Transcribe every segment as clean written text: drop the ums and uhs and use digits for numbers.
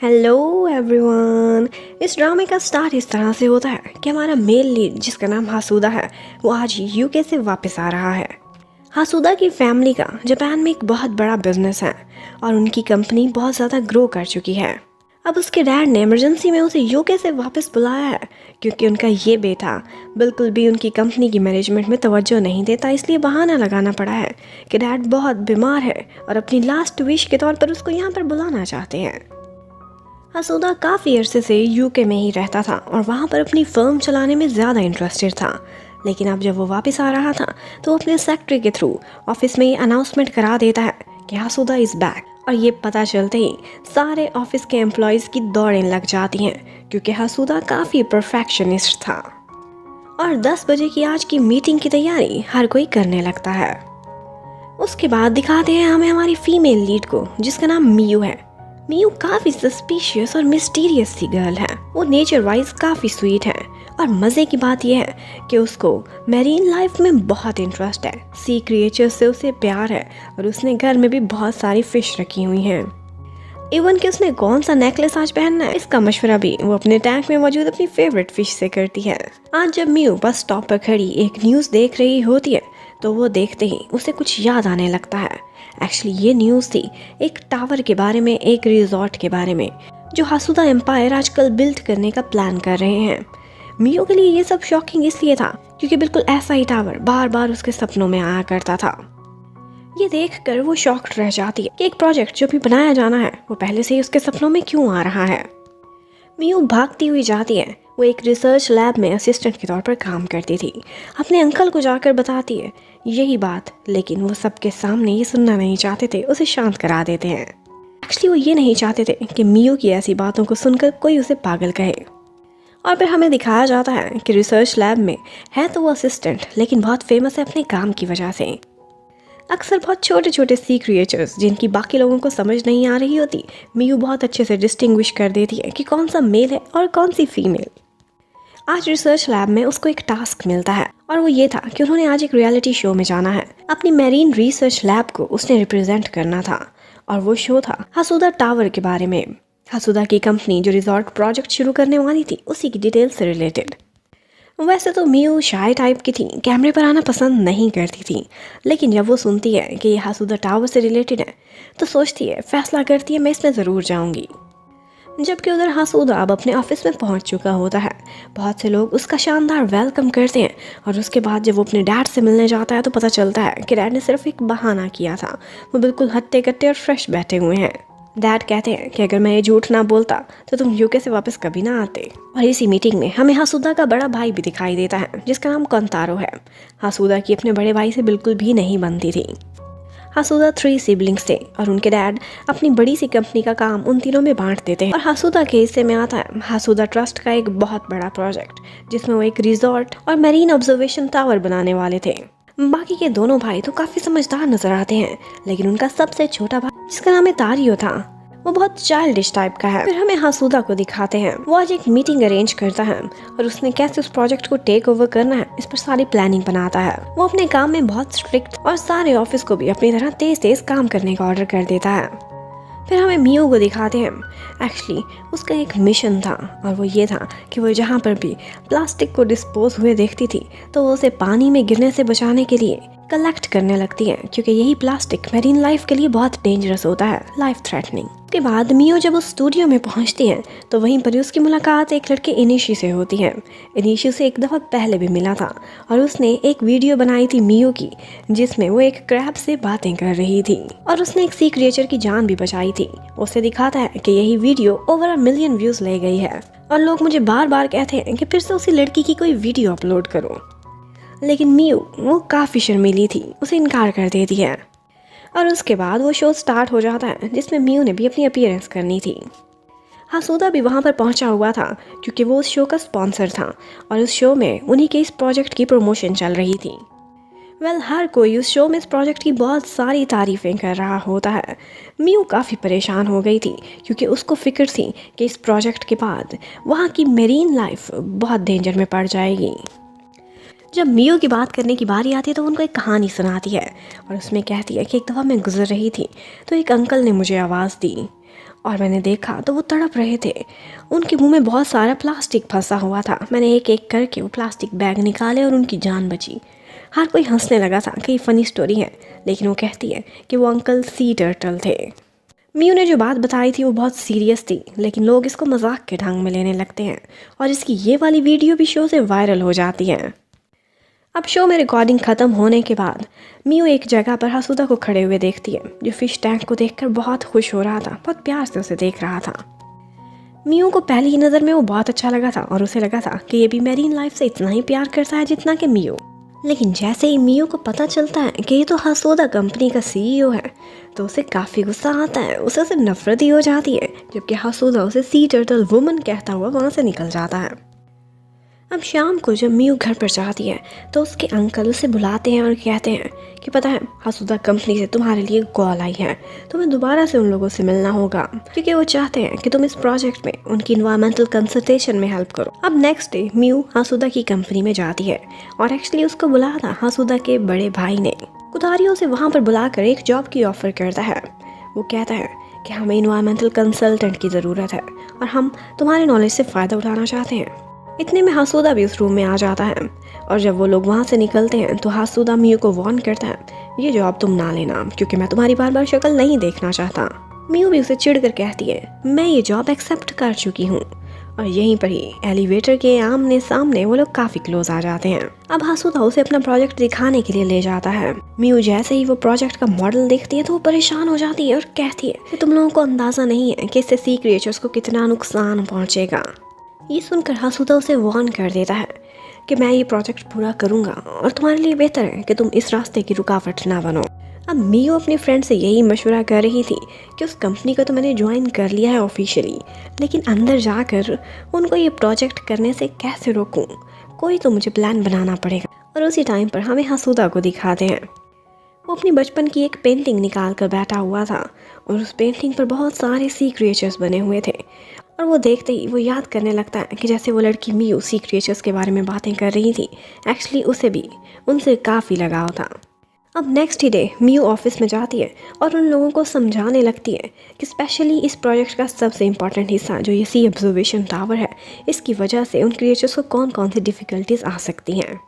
Hello everyone. इस ड्रामे का स्टार्ट इस तरह से होता है कि हमारा मेल लीड जिसका नाम हासुदा है वो आज यूके से वापस आ रहा है। हासुदा की फैमिली का जापान में एक बहुत बड़ा बिजनेस है और उनकी कंपनी बहुत ज़्यादा ग्रो कर चुकी है। अब उसके डैड ने इमरजेंसी में उसे यूके से वापस बुलाया है क्योंकि उनका ये बेटा बिल्कुल भी उनकी कंपनी की मैनेजमेंट में तवज्जो नहीं देता, इसलिए बहाना लगाना पड़ा है कि डैड बहुत बीमार है और अपनी लास्ट विश के तौर पर उसको यहाँ पर बुलाना चाहते हैं। हासुदा काफ़ी अरसे से यूके में ही रहता था और वहाँ पर अपनी फर्म चलाने में ज़्यादा इंटरेस्टेड था, लेकिन अब जब वो वापस आ रहा था तो अपने सेक्रेटरी के थ्रू ऑफिस में ये अनाउंसमेंट करा देता है कि हासुदा इज़ बैक। और ये पता चलते ही सारे ऑफिस के एम्प्लॉयज़ की दौड़ें लग जाती हैं क्योंकि हासुदा काफ़ी परफेक्शनिस्ट था और 10 बजे की आज की मीटिंग की तैयारी हर कोई करने लगता है। उसके बाद दिखाते हैं हमें हमारी फीमेल लीड को जिसका नाम मियू है। मियू काफ़ी सस्पिशियस और मिस्टीरियस सी गर्ल है। वो नेचर वाइज काफ़ी स्वीट है और मज़े की बात यह है कि उसको मैरीन लाइफ में बहुत इंटरेस्ट है। सी क्रिएचर्स से उसे प्यार है और उसने घर में भी बहुत सारी फिश रखी हुई हैं। इवन कि उसने कौन सा नेकलेस आज पहनना है इसका मशवरा भी वो अपने टैंक में मौजूद अपनी फेवरेट फिश से करती है। आज जब मियू बस स्टॉप पर खड़ी एक न्यूज़ देख रही होती है तो वो देखते ही उसे कुछ याद आने लगता है। एक्चुअली ये न्यूज़ थी एक टावर के बारे में, एक रिजॉर्ट के बारे में जो हासुदा एम्पायर आजकल बिल्ड करने का प्लान कर रहे हैं। मियो के लिए ये सब शॉकिंग इसलिए था क्योंकि बिल्कुल ऐसा ही टावर बार बार उसके सपनों में आया करता था। ये देखकर वो शॉक्ड रह जाती है कि एक प्रोजेक्ट जो भी बनाया जाना है वो पहले से ही उसके सपनों में क्यों आ रहा है। मियो भागती हुई जाती है। वो एक रिसर्च लैब में असिस्टेंट के तौर पर काम करती थी। अपने अंकल को जाकर बताती है यही बात, लेकिन वो सबके सामने ये सुनना नहीं चाहते थे, उसे शांत करा देते हैं। एक्चुअली वो ये नहीं चाहते थे कि मियो की ऐसी बातों को सुनकर कोई उसे पागल कहे। और फिर हमें दिखाया जाता है कि रिसर्च लैब में है तो वो असिस्टेंट, लेकिन बहुत फेमस है अपने काम की वजह से। अक्सर बहुत छोटे छोटे सी क्रिएचर्स जिनकी बाकी लोगों को समझ नहीं आ रही होती, मियू बहुत अच्छे से डिस्टिंग्विश कर देती है कि कौन सा मेल है और कौन सी फीमेल। आज रिसर्च लैब में उसको एक टास्क मिलता है और वो ये था कि उन्होंने आज एक रियलिटी शो में जाना है। अपनी मैरीन रिसर्च लैब को उसने रिप्रेजेंट करना था और वो शो था हासुदा टावर के बारे में। हासुदा की कंपनी जो रिजॉर्ट प्रोजेक्ट शुरू करने वाली थी उसी की डिटेल से रिलेटेड। वैसे तो मियू शाय टाइप की थी, कैमरे पर आना पसंद नहीं करती थी, लेकिन जब वो सुनती है कि ये हासुदा टावर से रिलेटेड है तो सोचती है, फैसला करती है मैं इसमें ज़रूर जाऊंगी। जबकि उधर हासुदा अब अपने ऑफिस में पहुंच चुका होता है। बहुत से लोग उसका शानदार वेलकम करते हैं और उसके बाद जब वो अपने डैड से मिलने जाता है तो पता चलता है कि डैड ने सिर्फ एक बहाना किया था। वो बिल्कुल हट्टे कट्टे और फ्रेश बैठे हुए हैं। डैड कहते हैं कि अगर मैं ये झूठ ना बोलता तो तुम यूके से वापस कभी ना आते। और इसी मीटिंग में हमें हासुदा का बड़ा भाई भी दिखाई देता है जिसका नाम कंतारो है। हासुदा की अपने बड़े भाई से बिल्कुल भी नहीं बनती थी। हासुदा 3 सिबलिंग्स थे और उनके डैड अपनी बड़ी सी कंपनी का काम उन तीनों में बांट देते हैं। और हासुदा के हिस्से में आता है हासुदा ट्रस्ट का एक बहुत बड़ा प्रोजेक्ट जिसमें वो एक रिजॉर्ट और मैरीन ऑब्जर्वेशन टावर बनाने वाले थे। बाकी के दोनों भाई तो काफ़ी समझदार नजर आते हैं, लेकिन उनका सबसे छोटा भाई जिसका नाम है तारियो था वो बहुत चाइल्डिश टाइप का है। फिर हमें हासुदा को दिखाते हैं वो आज एक मीटिंग अरेंज करता है और उसने कैसे उस प्रोजेक्ट को टेक ओवर करना है इस पर सारी प्लानिंग बनाता है। वो अपने काम में बहुत स्ट्रिक्ट और सारे ऑफिस को भी अपनी तरह तेज तेज काम करने का ऑर्डर कर देता है। फिर हमें मियो को दिखाते हैं। एक्चुअली उसका एक मिशन था और वो ये था कि वो जहाँ पर भी प्लास्टिक को डिस्पोज हुए देखती थी तो वो उसे पानी में गिरने से बचाने के लिए कलेक्ट करने लगती है, क्योंकि यही प्लास्टिक मैरीन लाइफ के लिए बहुत डेंजरस होता है, लाइफ थ्रेटनिंग। उसके बाद मियो जब उस स्टूडियो में पहुंचती है तो वहीं पर उसकी मुलाकात एक लड़के इनिशी से होती है। इनिशी से एक दफ़ा पहले भी मिला था और उसने एक वीडियो बनाई थी मियो की जिसमें वो एक क्रैब से बातें कर रही थी और उसने एक सी क्रिएचर की जान भी बचाई थी। उसे दिखाता है कि यही वीडियो ओवर 1 मिलियन व्यूज़ ले गई है और लोग मुझे बार बार कहते हैं कि फिर से उसी लड़की की कोई वीडियो अपलोड करो, लेकिन मियो वो काफ़ी शर्मीली थी, उसे इनकार कर देती है। और उसके बाद वो शो स्टार्ट हो जाता है जिसमें मियो ने भी अपनी अपीयरेंस करनी थी। हासुदा भी वहाँ पर पहुँचा हुआ था क्योंकि वो उस शो का स्पॉन्सर था और उस शो में उन्हीं के इस प्रोजेक्ट की प्रमोशन चल रही थी। हर कोई उस शो में इस प्रोजेक्ट की बहुत सारी तारीफ़ें कर रहा होता है। मियो काफ़ी परेशान हो गई थी क्योंकि उसको फिक्र थी कि इस प्रोजेक्ट के बाद वहाँ की मेरीन लाइफ बहुत डेंजर में पड़ जाएगी। जब मियो की बात करने की बारी आती है तो उनको एक कहानी सुनाती है और उसमें कहती है कि एक दफ़ा मैं गुजर रही थी तो एक अंकल ने मुझे आवाज़ दी और मैंने देखा तो वो तड़प रहे थे। उनके मुंह में बहुत सारा प्लास्टिक फंसा हुआ था। मैंने एक एक करके वो प्लास्टिक बैग निकाले और उनकी जान बची। हर कोई हंसने लगा था कि फ़नी स्टोरी है, लेकिन वो कहती है कि वो अंकल सी टर्टल थे। मियू ने जो बात बताई थी वो बहुत सीरियस थी, लेकिन लोग इसको मजाक के ढंग में लेने लगते हैं और इसकी ये वाली वीडियो भी शो से वायरल हो जाती है। अब शो में रिकॉर्डिंग ख़त्म होने के बाद मियू एक जगह पर हसूदा को खड़े हुए देखती है, जो फिश टैंक को देखकर बहुत खुश हो रहा था, बहुत प्यार से उसे देख रहा था। मियू को पहली ही नज़र में वो बहुत अच्छा लगा था और उसे लगा था कि ये भी मैरीन लाइफ से इतना ही प्यार करता है जितना कि मियू। लेकिन जैसे ही मियू को पता चलता है कि ये तो हसूदा कंपनी का सीईओ है, तो उसे काफ़ी गुस्सा आता है, उसे नफरत ही हो जाती है, जबकि हसूदा उसे सी टर्टल वुमन कहता हुआ वहाँ से निकल जाता है। अब शाम को जब मियू घर पर जाती है तो उसके अंकल उसे बुलाते हैं और कहते हैं कि पता है, हसूदा कंपनी से तुम्हारे लिए कॉल आई है, तुम्हें दोबारा से उन लोगों से मिलना होगा, क्योंकि वो चाहते हैं कि तुम इस प्रोजेक्ट में उनकी इन्वायरमेंटल कंसल्टेशन में हेल्प करो। अब नेक्स्ट डे मियू हसूदा की कंपनी में जाती है और एक्चुअली उसको बुलाया था हसूदा के बड़े भाई ने। कुदारियों से वहाँ पर बुलाकर एक जॉब की ऑफर करता है। वो कहता है कि हमें इन्वायरमेंटल कंसल्टेंट की ज़रूरत है और हम तुम्हारे नॉलेज से फ़ायदा उठाना चाहते हैं। इतने में हसूदा भी उस रूम में आ जाता है और जब वो लोग वहाँ से निकलते हैं तो हसूदा मियू को वार्न करता है, ये जॉब तुम ना लेना, क्योंकि मैं तुम्हारी बार बार शक्ल नहीं देखना चाहता। मियू भी उसे चिढ़कर कहती है, मैं ये जॉब एक्सेप्ट कर चुकी हूँ। और यहीं पर ही एलिवेटर के आमने सामने वो लोग काफ़ी क्लोज आ जाते हैं। अब हसूदा उसे अपना प्रोजेक्ट दिखाने के लिए ले जाता है। मियू जैसे ही वो प्रोजेक्ट का मॉडल देखती है तो वो परेशान हो जाती है और कहती है कि तुम लोगों को अंदाज़ा नहीं है कि इससे सी क्रिएचर्स को कितना नुकसान पहुँचेगा। ये सुनकर हसूदा उसे वार्न कर देता है कि मैं ये प्रोजेक्ट पूरा करूंगा और तुम्हारे लिए बेहतर है कि तुम इस रास्ते की रुकावट ना बनो। अब मियू अपने फ्रेंड से यही मशवरा कर रही थी कि उस कंपनी को तो मैंने ज्वाइन कर लिया है ऑफिशियली, लेकिन अंदर जाकर उनको ये प्रोजेक्ट करने से कैसे रोकूं, कोई तो मुझे प्लान बनाना पड़ेगा। और उसी टाइम पर हमें हसूदा को दिखाते हैं। वो अपनी बचपन की एक पेंटिंग निकाल कर बैठा हुआ था और उस पेंटिंग पर बहुत सारे सी क्रिएचर्स बने हुए थे और वो देखते ही वो याद करने लगता है कि जैसे वो लड़की मियू सी क्रिएचर्स के बारे में बातें कर रही थी, एक्चुअली उसे भी उनसे काफ़ी लगाव था। अब नेक्स्ट ही डे मियू ऑफिस में जाती है और उन लोगों को समझाने लगती है कि स्पेशली इस प्रोजेक्ट का सबसे इम्पॉर्टेंट हिस्सा जो ये सी ऑब्जर्वेशन टावर है, इसकी वजह से उन क्रिएचर्स को कौन कौन सी डिफ़िकल्टीज आ सकती हैं।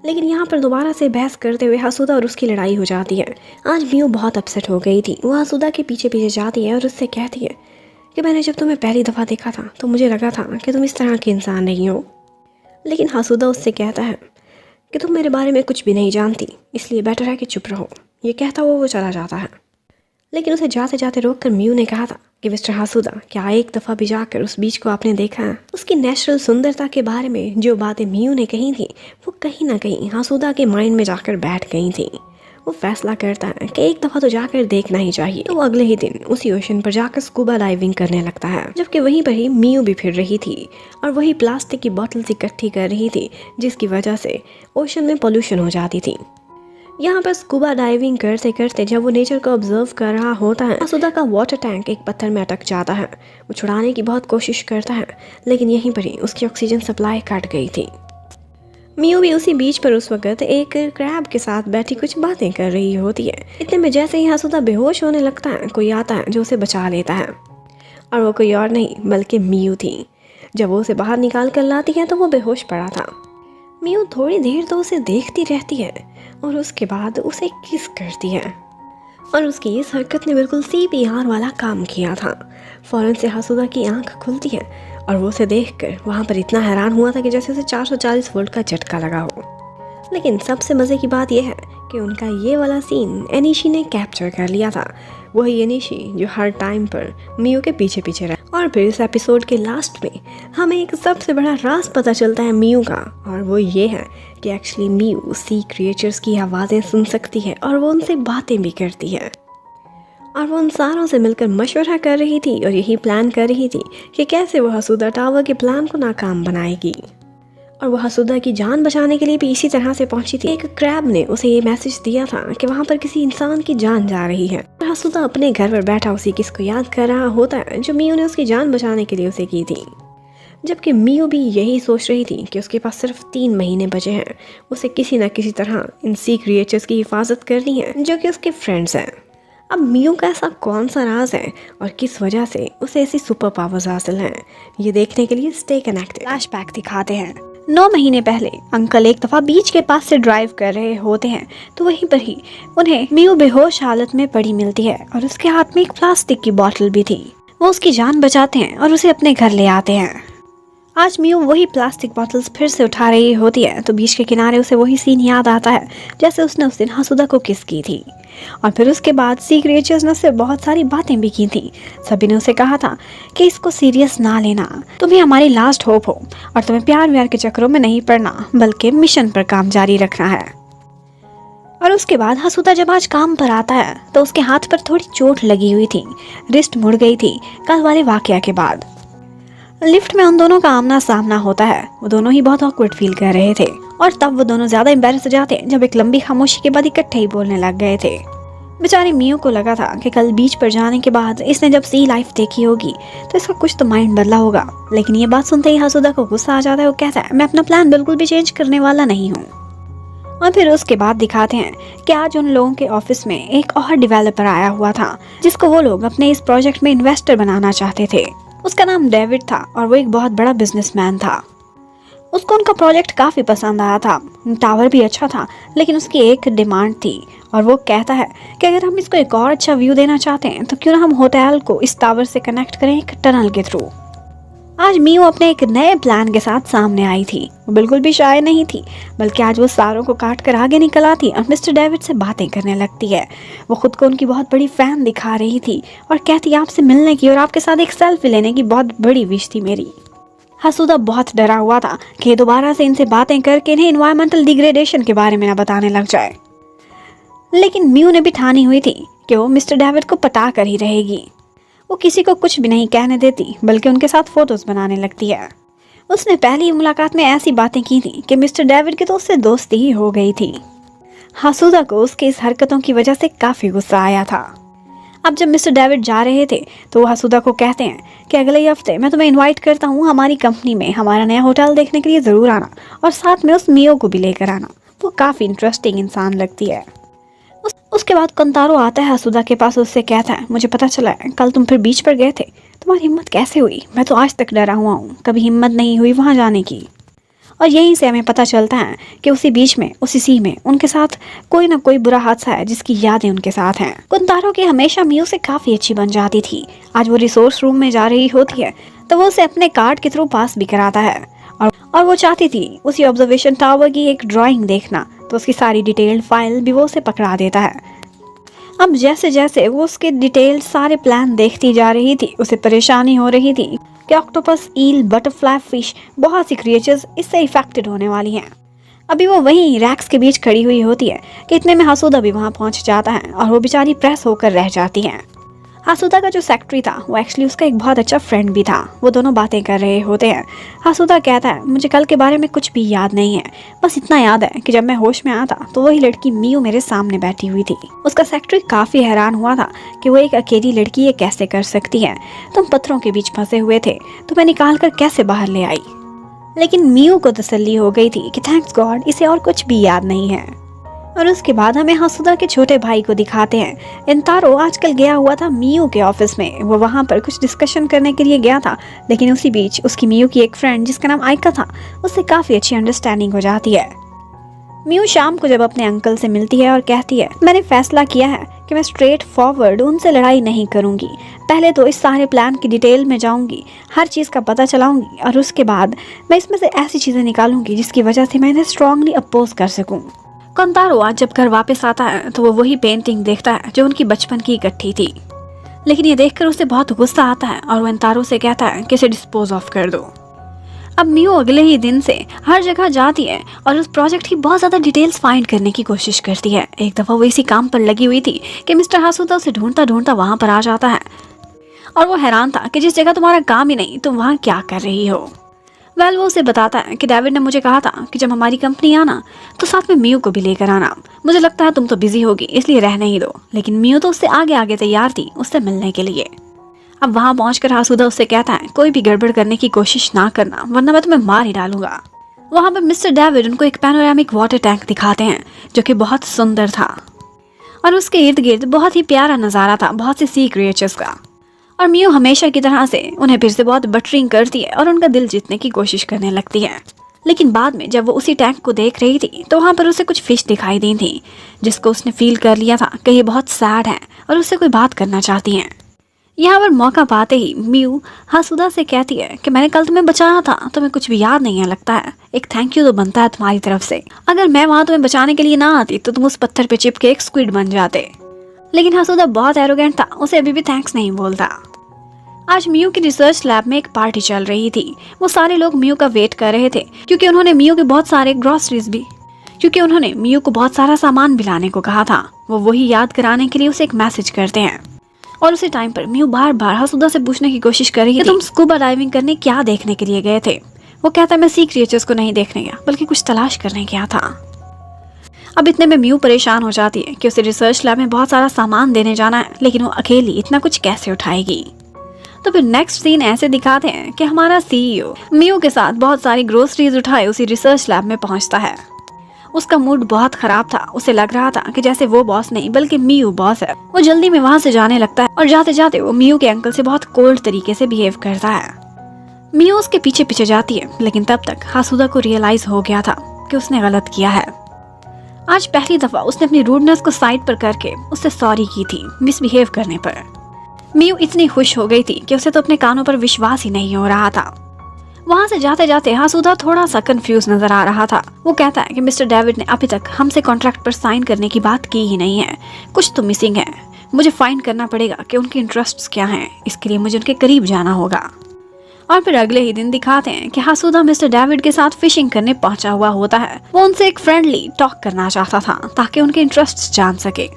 लेकिन यहाँ पर दोबारा से बहस करते हुए हसूदा और उसकी लड़ाई हो जाती है। आज मियू बहुत अपसेट हो गई थी। वो हसूदा के पीछे पीछे जाती है और उससे कहती है कि मैंने जब तुम्हें पहली दफ़ा देखा था तो मुझे लगा था कि तुम इस तरह के इंसान नहीं हो। लेकिन हसूदा उससे कहता है कि तुम मेरे बारे में कुछ भी नहीं जानती, इसलिए बेटर है कि चुप रहो। ये कहता हुआ वो चला जाता है। लेकिन उसे जाते जाते रोक कर मियू ने कहा था कि मिस्टर हसूदा, क्या एक दफ़ा भी जाकर उस बीच को आपने देखा है? उसकी नेचुरल सुंदरता के बारे में जो बातें मियू ने कही थी वो कहीं ना कहीं हसूदा के माइंड में जाकर बैठ गई थी। वो फैसला करता है कि एक दफ़ा तो जाकर देखना ही चाहिए। तो वो अगले ही दिन उसी ओशन पर जाकर स्कूबा डाइविंग करने लगता है, जबकि वहीं पर ही मियू भी फिर रही थी और वही प्लास्टिक की बॉटल्स इकट्ठी कर रही थी, जिसकी वजह से ओशन में पोल्यूशन हो जाती थी। यहाँ पर स्कूबा डाइविंग करते करते जब वो नेचर को ऑब्जर्व कर रहा होता है, हसूदा का वाटर टैंक एक पत्थर में अटक जाता है। वो छुड़ाने की बहुत कोशिश करता है, लेकिन यहीं पर ही उसकी ऑक्सीजन सप्लाई कट गई थी। मियू भी उसी बीच पर उस वक्त एक क्रैब के साथ बैठी कुछ बातें कर रही होती है। इतने में जैसे ही हसूदा बेहोश होने लगता है, कोई आता है जो उसे बचा लेता है और वो कोई और नहीं बल्कि मियू थी। जब वो उसे बाहर निकाल कर लाती है तो वो बेहोश पड़ा था। मियू थोड़ी देर तो उसे देखती रहती है और उसके बाद उसे किस करती है और उसकी इस हरकत ने बिल्कुल CPR वाला काम किया था। फ़ौरन से हसूदा की आंख खुलती है और वो उसे देखकर वहाँ पर इतना हैरान हुआ था कि जैसे उसे 440 वोल्ट का झटका लगा हो। लेकिन सबसे मज़े की बात यह है कि उनका ये वाला सीन एनिशी ने कैप्चर कर लिया था। वही एनिशी जो हर टाइम पर मियू के पीछे पीछे रहा। और फिर इस एपिसोड के लास्ट में हमें एक सबसे बड़ा राज पता चलता है मियू का, और वो ये है कि एक्चुअली मियू सी क्रिएचर्स की आवाज़ें सुन सकती है और वो उनसे बातें भी करती है। और वो उन सारों से मिलकर मशवरा कर रही थी और यही प्लान कर रही थी कि कैसे वो हसूदा टावर के प्लान को नाकाम बनाएगी। और वो हसूदा की जान बचाने के लिए भी इसी तरह से पहुंची थी। एक क्रैब ने उसे ये मैसेज दिया था कि वहाँ पर किसी इंसान की जान जा रही है। और हसूदा अपने घर पर बैठा उसी किस को याद कर रहा होता है जो मियू ने उसकी जान बचाने के लिए उसे की थी। जबकि मियू भी यही सोच रही थी कि उसके पास सिर्फ 3 महीने बचे हैं, उसे किसी न किसी तरह इन सी क्रिएचर्स की हिफाजत करनी है जो कि उसके फ्रेंड्स हैं। अब मियू का ऐसा कौन सा राज है और किस वजह से उसे ऐसी सुपर पावर्स हासिल हैं, ये देखने के लिए स्टे कनेक्टेड। फ्लैशबैक दिखाते हैं 9 महीने पहले अंकल एक दफा बीच के पास से ड्राइव कर रहे होते हैं तो वहीं पर ही उन्हें मियू बेहोश हालत में पड़ी मिलती है और उसके हाथ में एक प्लास्टिक की बोतल भी थी। वो उसकी जान बचाते हैं और उसे अपने घर ले आते हैं। आज मियू वही प्लास्टिक बॉटल्स फिर से उठा रही होती है तो बीच के किनारे उसे वही सीन याद आता है जैसे उसने उस दिन हसुदा को किस की थी। और फिर उसके बाद सी क्रिएचर्स ने उससे बहुत सारी बातें भी की थी। सभी ने उसे कहा था कि इसको सीरियस ना लेना, तुम ही हमारी लास्ट होप हो और तुम्हें प्यार व्यार के चक्करों में नहीं पड़ना बल्कि मिशन पर काम जारी रखना है। और उसके बाद हसुदा जब आज काम पर आता है तो उसके हाथ पर थोड़ी चोट लगी हुई थी, रिस्ट मुड़ गई थी कल वाले वाकया के बाद। लिफ्ट में उन दोनों का आमना सामना होता है। वो दोनों ही बहुत ऑकवर्ड फील कर रहे थे और तब वो दोनों ज्यादा एम्बैरेस हो जाते जब एक लंबी खामोशी के बाद इकट्ठे ही बोलने लग गए थे। बेचारी मियू को लगा था कि कल बीच पर जाने के बाद इसने जब सी लाइफ देखी होगी तो इसका कुछ तो माइंड बदला होगा, लेकिन ये बात सुनते ही हसुदा को गुस्सा आ जाता है। वो कहता है मैं अपना प्लान बिल्कुल भी चेंज करने वाला नहीं हूँ। और फिर उसके बाद दिखाते हैं कि आज उन लोगों के ऑफिस में एक और डेवलपर आया हुआ था जिसको वो लोग अपने इस प्रोजेक्ट में इन्वेस्टर बनाना चाहते थे। उसका नाम डेविड था और वो एक बहुत बड़ा बिजनेसमैन था। उसको उनका प्रोजेक्ट काफ़ी पसंद आया था, टावर भी अच्छा था, लेकिन उसकी एक डिमांड थी और वो कहता है कि अगर हम इसको एक और अच्छा व्यू देना चाहते हैं तो क्यों ना हम होटल को इस टावर से कनेक्ट करें एक टनल के थ्रू। आज मियू अपने एक नए प्लान के साथ सामने आई थी। वो बिल्कुल भी शाय नहीं थी, बल्कि आज वो सारों को काट कर आगे निकल आती और मिस्टर डेविड से बातें करने लगती है। वो खुद को उनकी बहुत बड़ी फैन दिखा रही थी और कहती आपसे मिलने की और आपके साथ एक सेल्फी लेने की बहुत बड़ी विश थी मेरी। हसुदा बहुत डरा हुआ था कि दोबारा से इनसे बातें करके इन्हें इन्वायरमेंटल डिग्रेडेशन के बारे में ना बताने लग जाए, लेकिन मियू ने भी ठानी हुई थी कि वो मिस्टर डेविड को पटा कर ही रहेगी। वो किसी को कुछ भी नहीं कहने देती बल्कि उनके साथ फोटोज बनाने लगती है। उसने पहली मुलाकात में ऐसी बातें की थी कि मिस्टर डेविड की तो उससे दोस्ती ही हो गई थी। हसुदा को उसकी इस हरकतों की वजह से काफ़ी गुस्सा आया था। अब जब मिस्टर डेविड जा रहे थे तो वो हसुदा को कहते हैं कि अगले हफ्ते मैं तुम्हें इनवाइट करता हूँ हमारी कंपनी में हमारा नया होटल देखने के लिए ज़रूर आना और साथ में उस मियो को भी लेकर आना। वो काफ़ी इंटरेस्टिंग इंसान लगती है। उसके बाद कंतारो आता है हसुदा के पास, उससे कहता है मुझे पता चला है कल तुम फिर बीच पर गए थे, तुम्हारी हिम्मत कैसे हुई? मैं तो आज तक डरा हुआ हूँ, कभी हिम्मत नहीं हुई वहाँ जाने की। और यहीं से हमें पता चलता है कि उसी बीच में उसी सी में उनके साथ कोई ना कोई बुरा हादसा है जिसकी यादें उनके साथ हैं। कुंतारो की हमेशा मियू से काफ़ी अच्छी बन जाती थी। आज वो रिसोर्स रूम में जा रही होती है तो वो उसे अपने कार्ड के थ्रू पास भी कराता है और वो चाहती थी उसी ऑब्जर्वेशन टावर की एक ड्राइंग देखना, तो उसकी सारी डिटेल्ड फाइल भी वो उसे पकड़ा देता है। अब जैसे जैसे वो उसके डिटेल्ड सारे प्लान देखती जा रही थी उसे परेशानी हो रही थी कि ऑक्टोपस, ईल, बटरफ्लाई, फिश, बहुत सी क्रिएचर्स इससे इफेक्टेड होने वाली हैं। अभी वो वहीं रैक्स के बीच खड़ी हुई होती है कि इतने में हसुदा भी वहाँ पहुँच जाता है और वो बेचारी प्रेस होकर रह जाती है। हसुदा का जो सेक्रेटरी था वो एक्चुअली उसका एक बहुत अच्छा फ्रेंड भी था। वो दोनों बातें कर रहे होते हैं। हसुदा कहता है मुझे कल के बारे में कुछ भी याद नहीं है, बस इतना याद है कि जब मैं होश में आया था तो वही लड़की मियू मेरे सामने बैठी हुई थी। उसका सेक्रेटरी काफ़ी हैरान हुआ था कि वो एक अकेली लड़की ये कैसे कर सकती है, तुम पत्थरों के बीच फंसे हुए थे तो मैं निकाल कर कैसे बाहर ले आई। लेकिन मियू को तसल्ली हो गई थी कि थैंक्स गॉड इसे और कुछ भी याद नहीं है। और उसके बाद हमें हसुदा के छोटे भाई को दिखाते हैं। इंतारो आजकल गया हुआ था मियू के ऑफिस में। वो वहाँ पर कुछ डिस्कशन करने के लिए गया था, लेकिन उसी बीच उसकी मियू की एक फ्रेंड जिसका नाम आइका था उससे काफ़ी अच्छी अंडरस्टैंडिंग हो जाती है। मियू शाम को जब अपने अंकल से मिलती है और कहती है मैंने फैसला किया है कि मैं स्ट्रेट फॉरवर्ड उनसे लड़ाई नहीं करूँगी, पहले तो इस सारे प्लान की डिटेल में जाऊँगी, हर चीज़ का पता चलाऊँगी और उसके बाद मैं इसमें से ऐसी चीज़ें निकालूंगी जिसकी वजह से मैं इन्हें स्ट्रांगली अपोज कर सकूँ। कंतारो आज जब घर वापस आता है तो वो वही पेंटिंग देखता है जो उनकी बचपन की इकट्ठी थी, लेकिन ये देखकर उसे बहुत गुस्सा आता है और वो इंतारो से कहता है कि इसे डिस्पोज ऑफ कर दो। अब मियू अगले ही दिन से हर जगह जाती है और उस प्रोजेक्ट की बहुत ज़्यादा डिटेल्स फाइंड करने की कोशिश करती है। एक दफ़ा वो इसी काम पर लगी हुई थी कि मिस्टर हसुदा उसे ढूंढता ढूंढता वहाँ पर आ जाता है और वो हैरान था कि जिस जगह तुम्हारा काम ही नहीं तुम वहाँ क्या कर रही हो। वेल वो उसे बताता है कि डेविड ने मुझे कहा था कि जब हमारी कंपनी आना तो साथ में मियू को भी लेकर आना, मुझे लगता है तुम तो बिजी होगी इसलिए रहने ही दो। लेकिन मियू तो उससे आगे आगे तैयार थी उससे मिलने के लिए। अब वहाँ पहुंचकर हसुदा उससे कहता है कोई भी गड़बड़ करने की कोशिश ना करना वरना मैं तुम्हें मार ही डालूंगा। वहाँ पर मिस्टर डेविड उनको एक पैनोरामिक वाटर टैंक दिखाते हैं जो कि बहुत सुंदर था और उसके इर्द गिर्द बहुत ही प्यारा नज़ारा था बहुत सी सी क्रिएचर्स का। और मियो हमेशा की तरह से उन्हें फिर से बहुत बटरिंग करती है और उनका दिल जीतने की कोशिश करने लगती है। लेकिन बाद में जब वो उसी टैंक को देख रही थी तो वहाँ पर उसे कुछ फिश दिखाई दी थी, जिसको उसने फील कर लिया था कि ये बहुत सैड है और उससे कोई बात करना चाहती हैं। यहाँ पर मौका पाते ही मियो हासुदा से कहती है कि मैंने कल तुम्हें बचाया था, तुम्हें कुछ भी याद नहीं है लगता है, एक थैंक यू तो बनता है तुम्हारी तरफ से। अगर मैं वहाँ तुम्हें बचाने के लिए ना आती तो तुम उस पत्थर पे चिपके एक स्क्विड बन जाते। लेकिन हासुदा बहुत एरोगेंट था, उसे अभी भी थैंक्स नहीं बोलता। आज मियो की रिसर्च लैब में एक पार्टी चल रही थी। वो सारे लोग मियो का वेट कर रहे थे क्योंकि उन्होंने मियो को बहुत सारा सामान भी लाने को कहा था। वो वही याद कराने के लिए उसे एक मैसेज करते हैं। और उसी टाइम पर मियो बार बार हासुदा से पूछने की कोशिश कर रही थी कि तुम स्कूबा डाइविंग करने क्या देखने के लिए गए थे। वो कहता है मैं सी क्रिएचर्स को नहीं देखने गया बल्कि कुछ तलाश करने गया था। अब इतने में मियो परेशान हो जाती है कि उसे रिसर्च लैब में बहुत सारा सामान देने जाना है, लेकिन वो अकेली इतना कुछ कैसे उठाएगी। तो फिर नेक्स्ट सीन ऐसे दिखाते हैं कि हमारा सीईओ मियो के साथ बहुत सारी ग्रोसरीज उठाए उसी रिसर्च लैब में पहुंचता है। उसका मूड बहुत खराब था, उसे लग रहा था कि जैसे वो बॉस नहीं बल्कि मियो बॉस है। वो जल्दी में वहां से जाने लगता है और जाते जाते वो मियो के अंकल से बहुत कोल्ड तरीके से बिहेव करता है। मियो उसके पीछे पीछे जाती है, लेकिन तब तक हासुदा को रियलाइज हो गया था कि उसने गलत किया है। आज पहली दफा उसने अपनी रूडनेस को साइड पर करके उससे सॉरी की थी मिसबिहेव करने पर। मियो इतनी खुश हो गई थी कि उसे तो अपने कानों पर विश्वास ही नहीं हो रहा था। वहां से जाते जाते हासुदा थोड़ा सा कंफ्यूज नजर आ रहा था। वो कहता है कि मिस्टर डेविड ने अभी तक हमसे कॉन्ट्रैक्ट पर साइन करने की बात की ही नहीं है, कुछ तो मिसिंग है। मुझे फाइंड करना पड़ेगा कि उनके इंटरेस्ट्स क्या हैं, इसके लिए मुझे उनके करीब जाना होगा। और फिर अगले ही दिन दिखाते हैं कि हासुदा मिस्टर डेविड के साथ फिशिंग करने पहुंचा हुआ होता है। वो उनसे एक फ्रेंडली टॉक करना चाहता था ताकि उनके इंटरेस्ट्स जान सके।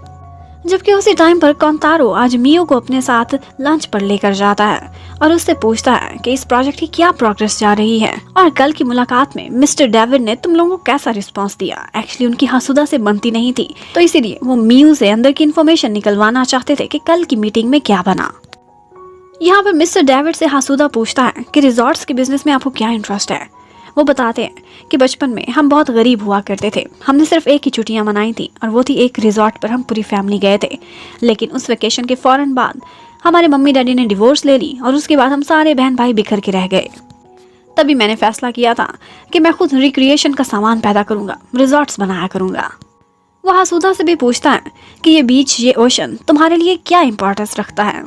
जबकि उसी टाइम पर कोंतारो आज मियो को अपने साथ लंच पर लेकर जाता है और उससे पूछता है कि इस प्रोजेक्ट की क्या प्रोग्रेस जा रही है और कल की मुलाकात में मिस्टर डेविड ने तुम लोगों को कैसा रिस्पांस दिया। एक्चुअली उनकी हासुदा से बनती नहीं थी, तो इसीलिए वो मियो से अंदर की इन्फॉर्मेशन निकलवाना चाहते थे कि कल की मीटिंग में क्या बना। यहाँ पर मिस्टर डेविड से हासुदा पूछता है कि रिजॉर्ट्स के बिजनेस में आपको क्या इंटरेस्ट है। वो बताते हैं कि बचपन में हम बहुत गरीब हुआ करते थे, हमने सिर्फ एक ही छुट्टियां मनाई थी और वो थी एक रिजॉर्ट पर हम पूरी फैमिली गए थे। लेकिन उस वेकेशन के फौरन बाद हमारे मम्मी डैडी ने डिवोर्स ले ली और उसके बाद हम सारे बहन भाई बिखर के रह गए। तभी मैंने फैसला किया था कि मैं खुद रिक्रिएशन का सामान पैदा करूंगा, रिजॉर्ट्स बनाया करूंगा। वो हासुदा से भी पूछता है कि ये बीच, ये ओशन तुम्हारे लिए क्या इंपॉर्टेंस रखता है।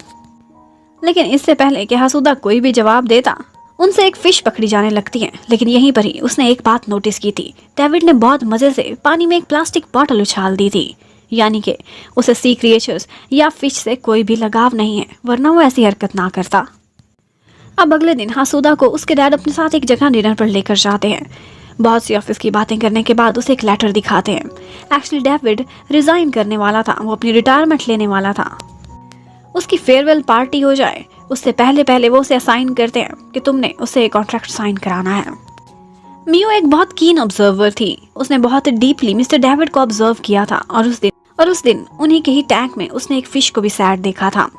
लेकिन इससे पहले कि हासुदा कोई भी जवाब देता, उनसे एक फिश पकड़ी जाने लगती है। लेकिन यहीं पर ही उसने एक बात नोटिस की थी, डेविड ने बहुत मजे से पानी में एक प्लास्टिक बॉटल उछाल दी थी, यानी कि उसे सी क्रिएचर्स या फिश से कोई भी लगाव नहीं है, वरना वो ऐसी हरकत ना करता। अब अगले दिन हासुदा को उसके डैड अपने साथ एक जगह डिनर पर लेकर जाते हैं। बहुत सी ऑफिस की बातें करने के बाद उसे एक लेटर दिखाते हैं। एक्चुअली डेविड रिजाइन करने वाला था, वो अपनी रिटायरमेंट लेने वाला था। उसकी फेयरवेल पार्टी हो जाए उससे पहले वो उसे असाइन करते हैं कि तुमने उसे कॉन्ट्रैक्ट साइन कराना है। मियो एक बहुत कीन ऑब्जर्वर थी, उसने बहुत डीपली मिस्टर डेविड को ऑब्जर्व किया था और उस दिन उन्हीं के ही टैंक में उसने एक फिश को भी सैड देखा था।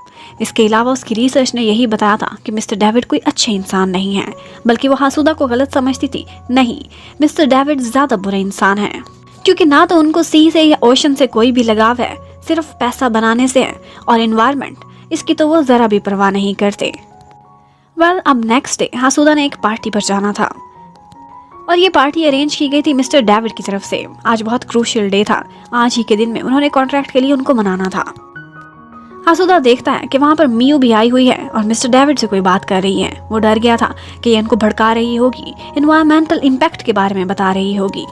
इसके अलावा उसकी रिसर्च ने यही बताया था कि मिस्टर डेविड कोई अच्छे इंसान नहीं है, बल्कि वो हासुदा को गलत समझती थी। नहीं, मिस्टर डेविड ज्यादा बुरे इंसान है, क्योंकि ना तो उनको सी से या ओशन से कोई भी लगाव है, सिर्फ पैसा बनाने से है, और एनवायरनमेंट इसकी तो वो जरा भी परवाह नहीं करते। अब नेक्स्ट डे हासुदा ने एक पार्टी पर जाना था और ये पार्टी अरेंज की गई थी मिस्टर डेविड की तरफ से। आज बहुत क्रूशियल डे था, आज ही के दिन में उन्होंने कॉन्ट्रैक्ट के लिए उनको मनाना था। हासुदा देखता है कि वहाँ पर मियो भी आई हुई है और मिस्टर डेविड से कोई बात कर रही है। वो डर गया था कि ये इनको भड़का रही होगी, एनवायरमेंटल इम्पैक्ट के बारे में बता रही होगी।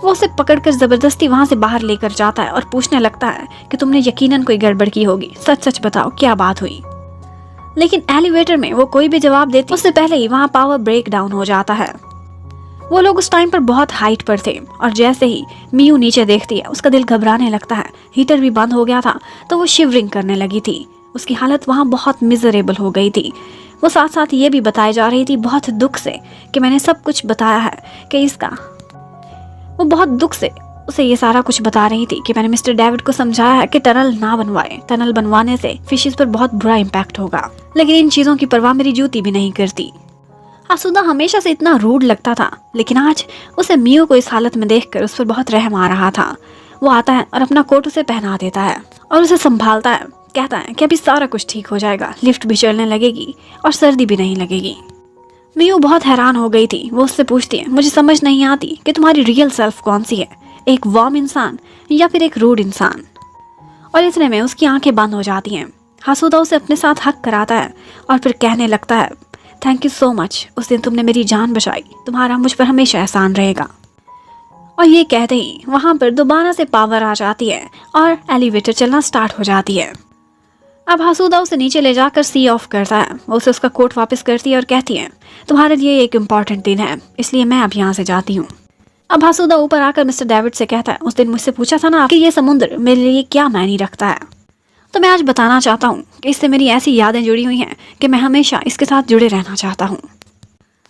वो उसे पकड़कर जबरदस्ती वहाँ से बाहर लेकर जाता है और पूछने लगता है कि तुमने यकीनन कोई गड़बड़ की होगी, सच सच बताओ क्या बात हुई। लेकिन एलिवेटर में वो कोई भी जवाब देती उससे पहले ही वहाँ पावर ब्रेक डाउन हो जाता है। वो लोग उस टाइम पर बहुत हाइट पर थे और जैसे ही मियो नीचे देखती है उसका दिल घबराने लगता है। हीटर भी बंद हो गया था तो वो शिवरिंग करने लगी थी। उसकी हालत वहाँ बहुत मिजरेबल हो गई थी। वो साथ साथ ये भी बताई जा रही थी बहुत दुख से कि मैंने सब कुछ बताया है कि इसका, वो बहुत दुख से उसे ये सारा कुछ बता रही थी कि मैंने मिस्टर डेविड को समझाया है कि टनल ना बनवाए, टनल बनवाने से फिशेस पर बहुत बुरा इम्पैक्ट होगा, लेकिन इन चीजों की परवाह मेरी जूती भी नहीं करती। हासुदा हमेशा से इतना रूड लगता था, लेकिन आज उसे मियो को इस हालत में देखकर उस पर बहुत रहम आ रहा था। वो आता है और अपना कोट उसे पहना देता है और उसे संभालता है। कहता है कि अभी सारा कुछ ठीक हो जाएगा, लिफ्ट भी चलने लगेगी और सर्दी भी नहीं लगेगी। मियू बहुत हैरान हो गई थी। वो उससे पूछती है, मुझे समझ नहीं आती कि तुम्हारी रियल सेल्फ कौन सी है, एक वार्म इंसान या फिर एक रूड इंसान। और इतने में उसकी आंखें बंद हो जाती हैं। हासुदा उसे अपने साथ हक कराता है और फिर कहने लगता है, थैंक यू सो मच, उस दिन तुमने मेरी जान बचाई, तुम्हारा मुझ पर हमेशा एहसान रहेगा। और ये कहते ही वहाँ पर दोबारा से पावर आ जाती है और एलिवेटर चलना स्टार्ट हो जाती है। अब हासुदा उसे नीचे ले जाकर सी ऑफ करता है। वो उसे उसका कोट वापस करती है और कहती है, तुम्हारे लिए एक इम्पॉर्टेंट दिन है, इसलिए मैं अब यहाँ से जाती हूँ। अब हासुदा ऊपर आकर मिस्टर डेविड से कहता है, उस दिन मुझसे पूछा था ना कि ये समुद्र मेरे लिए क्या मायने रखता है, तो मैं आज बताना चाहता हूँ कि इससे मेरी ऐसी यादें जुड़ी हुई हैं कि मैं हमेशा इसके साथ जुड़े रहना चाहता हूँ।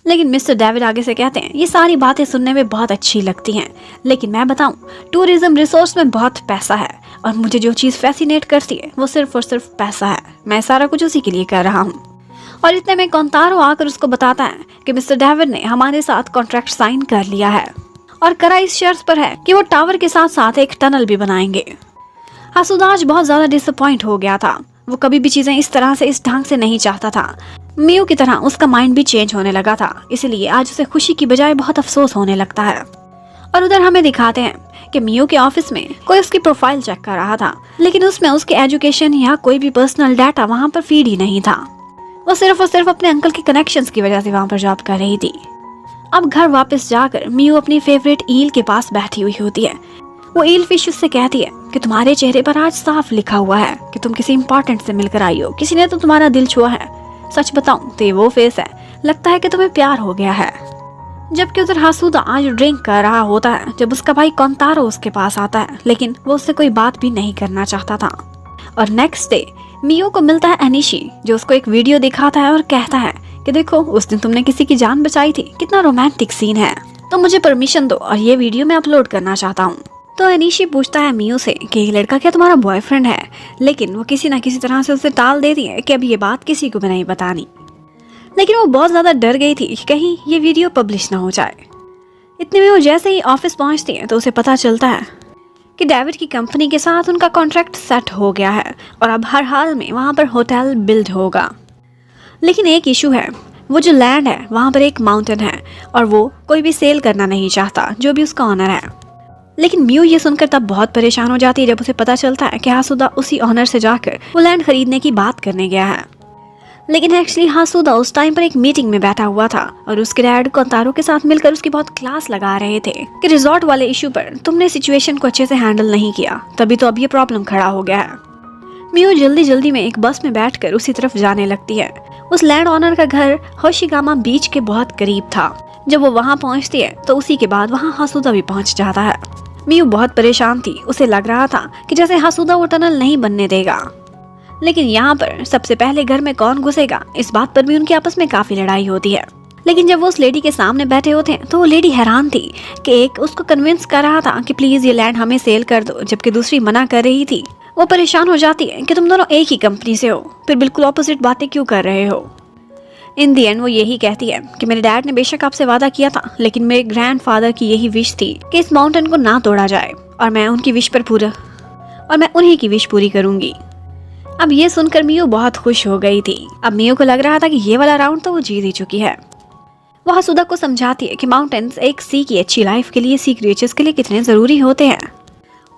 लेकिन मिस्टर डेविड आगे से कहते हैं, ये सारी बातें सुनने में बहुत अच्छी लगती हैं, लेकिन मैं बताऊं, टूरिज्म रिसोर्स में बहुत पैसा है और मुझे जो चीज़ फैसिनेट करती है वो सिर्फ और सिर्फ पैसा है। मैं सारा कुछ उसी के लिए कर रहा हूँ। और इतने में कोंतारो आकर उसको बताता है कि मिस्टर डेविड ने हमारे साथ कॉन्ट्रैक्ट साइन कर लिया है और करा इस शर्त पर है कि वो टावर के साथ साथ एक टनल भी बनाएंगे। हासुदा आज बहुत ज़्यादा डिसअपॉइंट हो गया था। वो कभी भी चीज़ें इस तरह से, इस ढंग से नहीं चाहता था। मियू की तरह उसका माइंड भी चेंज होने लगा था, इसलिए आज उसे खुशी की बजाय बहुत अफसोस होने लगता है। और उधर हमें दिखाते हैं कि मियू के ऑफिस में कोई उसकी प्रोफाइल चेक कर रहा था, लेकिन उसमें उसके एजुकेशन या कोई भी पर्सनल डाटा वहाँ पर फीड ही नहीं था। वो सिर्फ और सिर्फ अपने अंकल के कनेक्शंस की वजह से वहाँ पर जॉब कर रही थी। अब घर वापस जाकर मियू अपनी फेवरेट ईल के पास बैठी हुई होती है। वो ईल फिश उससे कहती है कि तुम्हारे चेहरे पर आज साफ लिखा हुआ है कि तुम किसी इंपॉर्टेंट से मिलकर आई हो, किसी ने तो तुम्हारा दिल छुआ है। सच बताऊं तो ये वो फेस है, लगता है कि तुम्हें प्यार हो गया है। जबकि उधर हासुदा आज ड्रिंक कर रहा होता है जब उसका भाई कोंतारो उसके पास आता है, लेकिन वो उससे कोई बात भी नहीं करना चाहता था। और नेक्स्ट डे मियो को मिलता है एनिशी, जो उसको एक वीडियो दिखाता है और कहता है कि देखो, उस दिन तुमने किसी की जान बचाई थी, कितना रोमांटिक सीन है, तो मुझे परमिशन दो और ये वीडियो मैं अपलोड करना चाहता हूँ। तो एनिशी पूछता है मियो से कि ये लड़का क्या तुम्हारा बॉयफ्रेंड है, लेकिन वो किसी ना किसी तरह से उसे टाल देती है कि अब ये बात किसी को भी नहीं बतानी। लेकिन वो बहुत ज़्यादा डर गई थी कि कहीं ये वीडियो पब्लिश ना हो जाए। इतने में वो जैसे ही ऑफिस पहुंचती है तो उसे पता चलता है कि डेविड की कंपनी के साथ उनका कॉन्ट्रैक्ट सेट हो गया है और अब हर हाल में वहाँ पर होटल बिल्ड होगा। लेकिन एक इशू है, वो जो लैंड है वहाँ पर एक माउंटेन है और वो कोई भी सेल करना नहीं चाहता, जो भी उसका ऑनर है। लेकिन मियो ये सुनकर तब बहुत परेशान हो जाती है जब उसे पता चलता है कि हासुदा उसी ऑनर से जाकर वो लैंड खरीदने की बात करने गया है। लेकिन एक्चुअली हासुदा उस टाइम पर एक मीटिंग में बैठा हुआ था और उसके डैड कोंतारो के साथ मिलकर उसकी बहुत क्लास लगा रहे थे कि रिजॉर्ट वाले इशू पर तुमने सिचुएशन को अच्छे से हैंडल नहीं किया, तभी तो अब ये प्रॉब्लम खड़ा हो गया है। मियो जल्दी जल्दी में एक बस में बैठकर उसी तरफ जाने लगती है। उस लैंड ऑनर का घर होशिगामा बीच के बहुत करीब था। जब वो वहाँ पहुँचती है तो उसी के बाद वहाँ हासुदा भी पहुँच जाता है। मियो बहुत परेशान थी। उसे लग रहा था कि जैसे हासुदा वो टनल नहीं बनने देगा। लेकिन यहाँ पर सबसे पहले घर में कौन घुसेगा, इस बात पर भी उनकी आपस में काफी लड़ाई होती है। लेकिन जब वो उस लेडी के सामने बैठे होते हैं तो वो लेडी हैरान थी कि एक उसको कन्विंस कर रहा था कि प्लीज ये लैंड हमें सेल कर दो, जबकि दूसरी मना कर रही थी। वो परेशान हो जाती है कि तुम दोनों एक ही कंपनी से हो, फिर बिल्कुल ऑपोजिट बातें क्यों कर रहे हो। इन दी एंड वो यही कहती है कि मेरे डैड ने बेशक आपसे वादा किया था, लेकिन मेरे ग्रैंडफादर की यही विश थी कि इस माउंटेन को ना तोड़ा जाए और मैं उनकी विश पर उन्हीं की विश पूरी करूंगी। अब ये सुनकर मियो बहुत खुश हो गई थी। अब मियो को लग रहा था कि ये वाला राउंड तो वो जीत ही चुकी है। वो हासुदा को समझाती है कि माउंटेन्स एक सी की अच्छी लाइफ के लिए, सी क्रिएचर्स के लिए कितने जरूरी होते हैं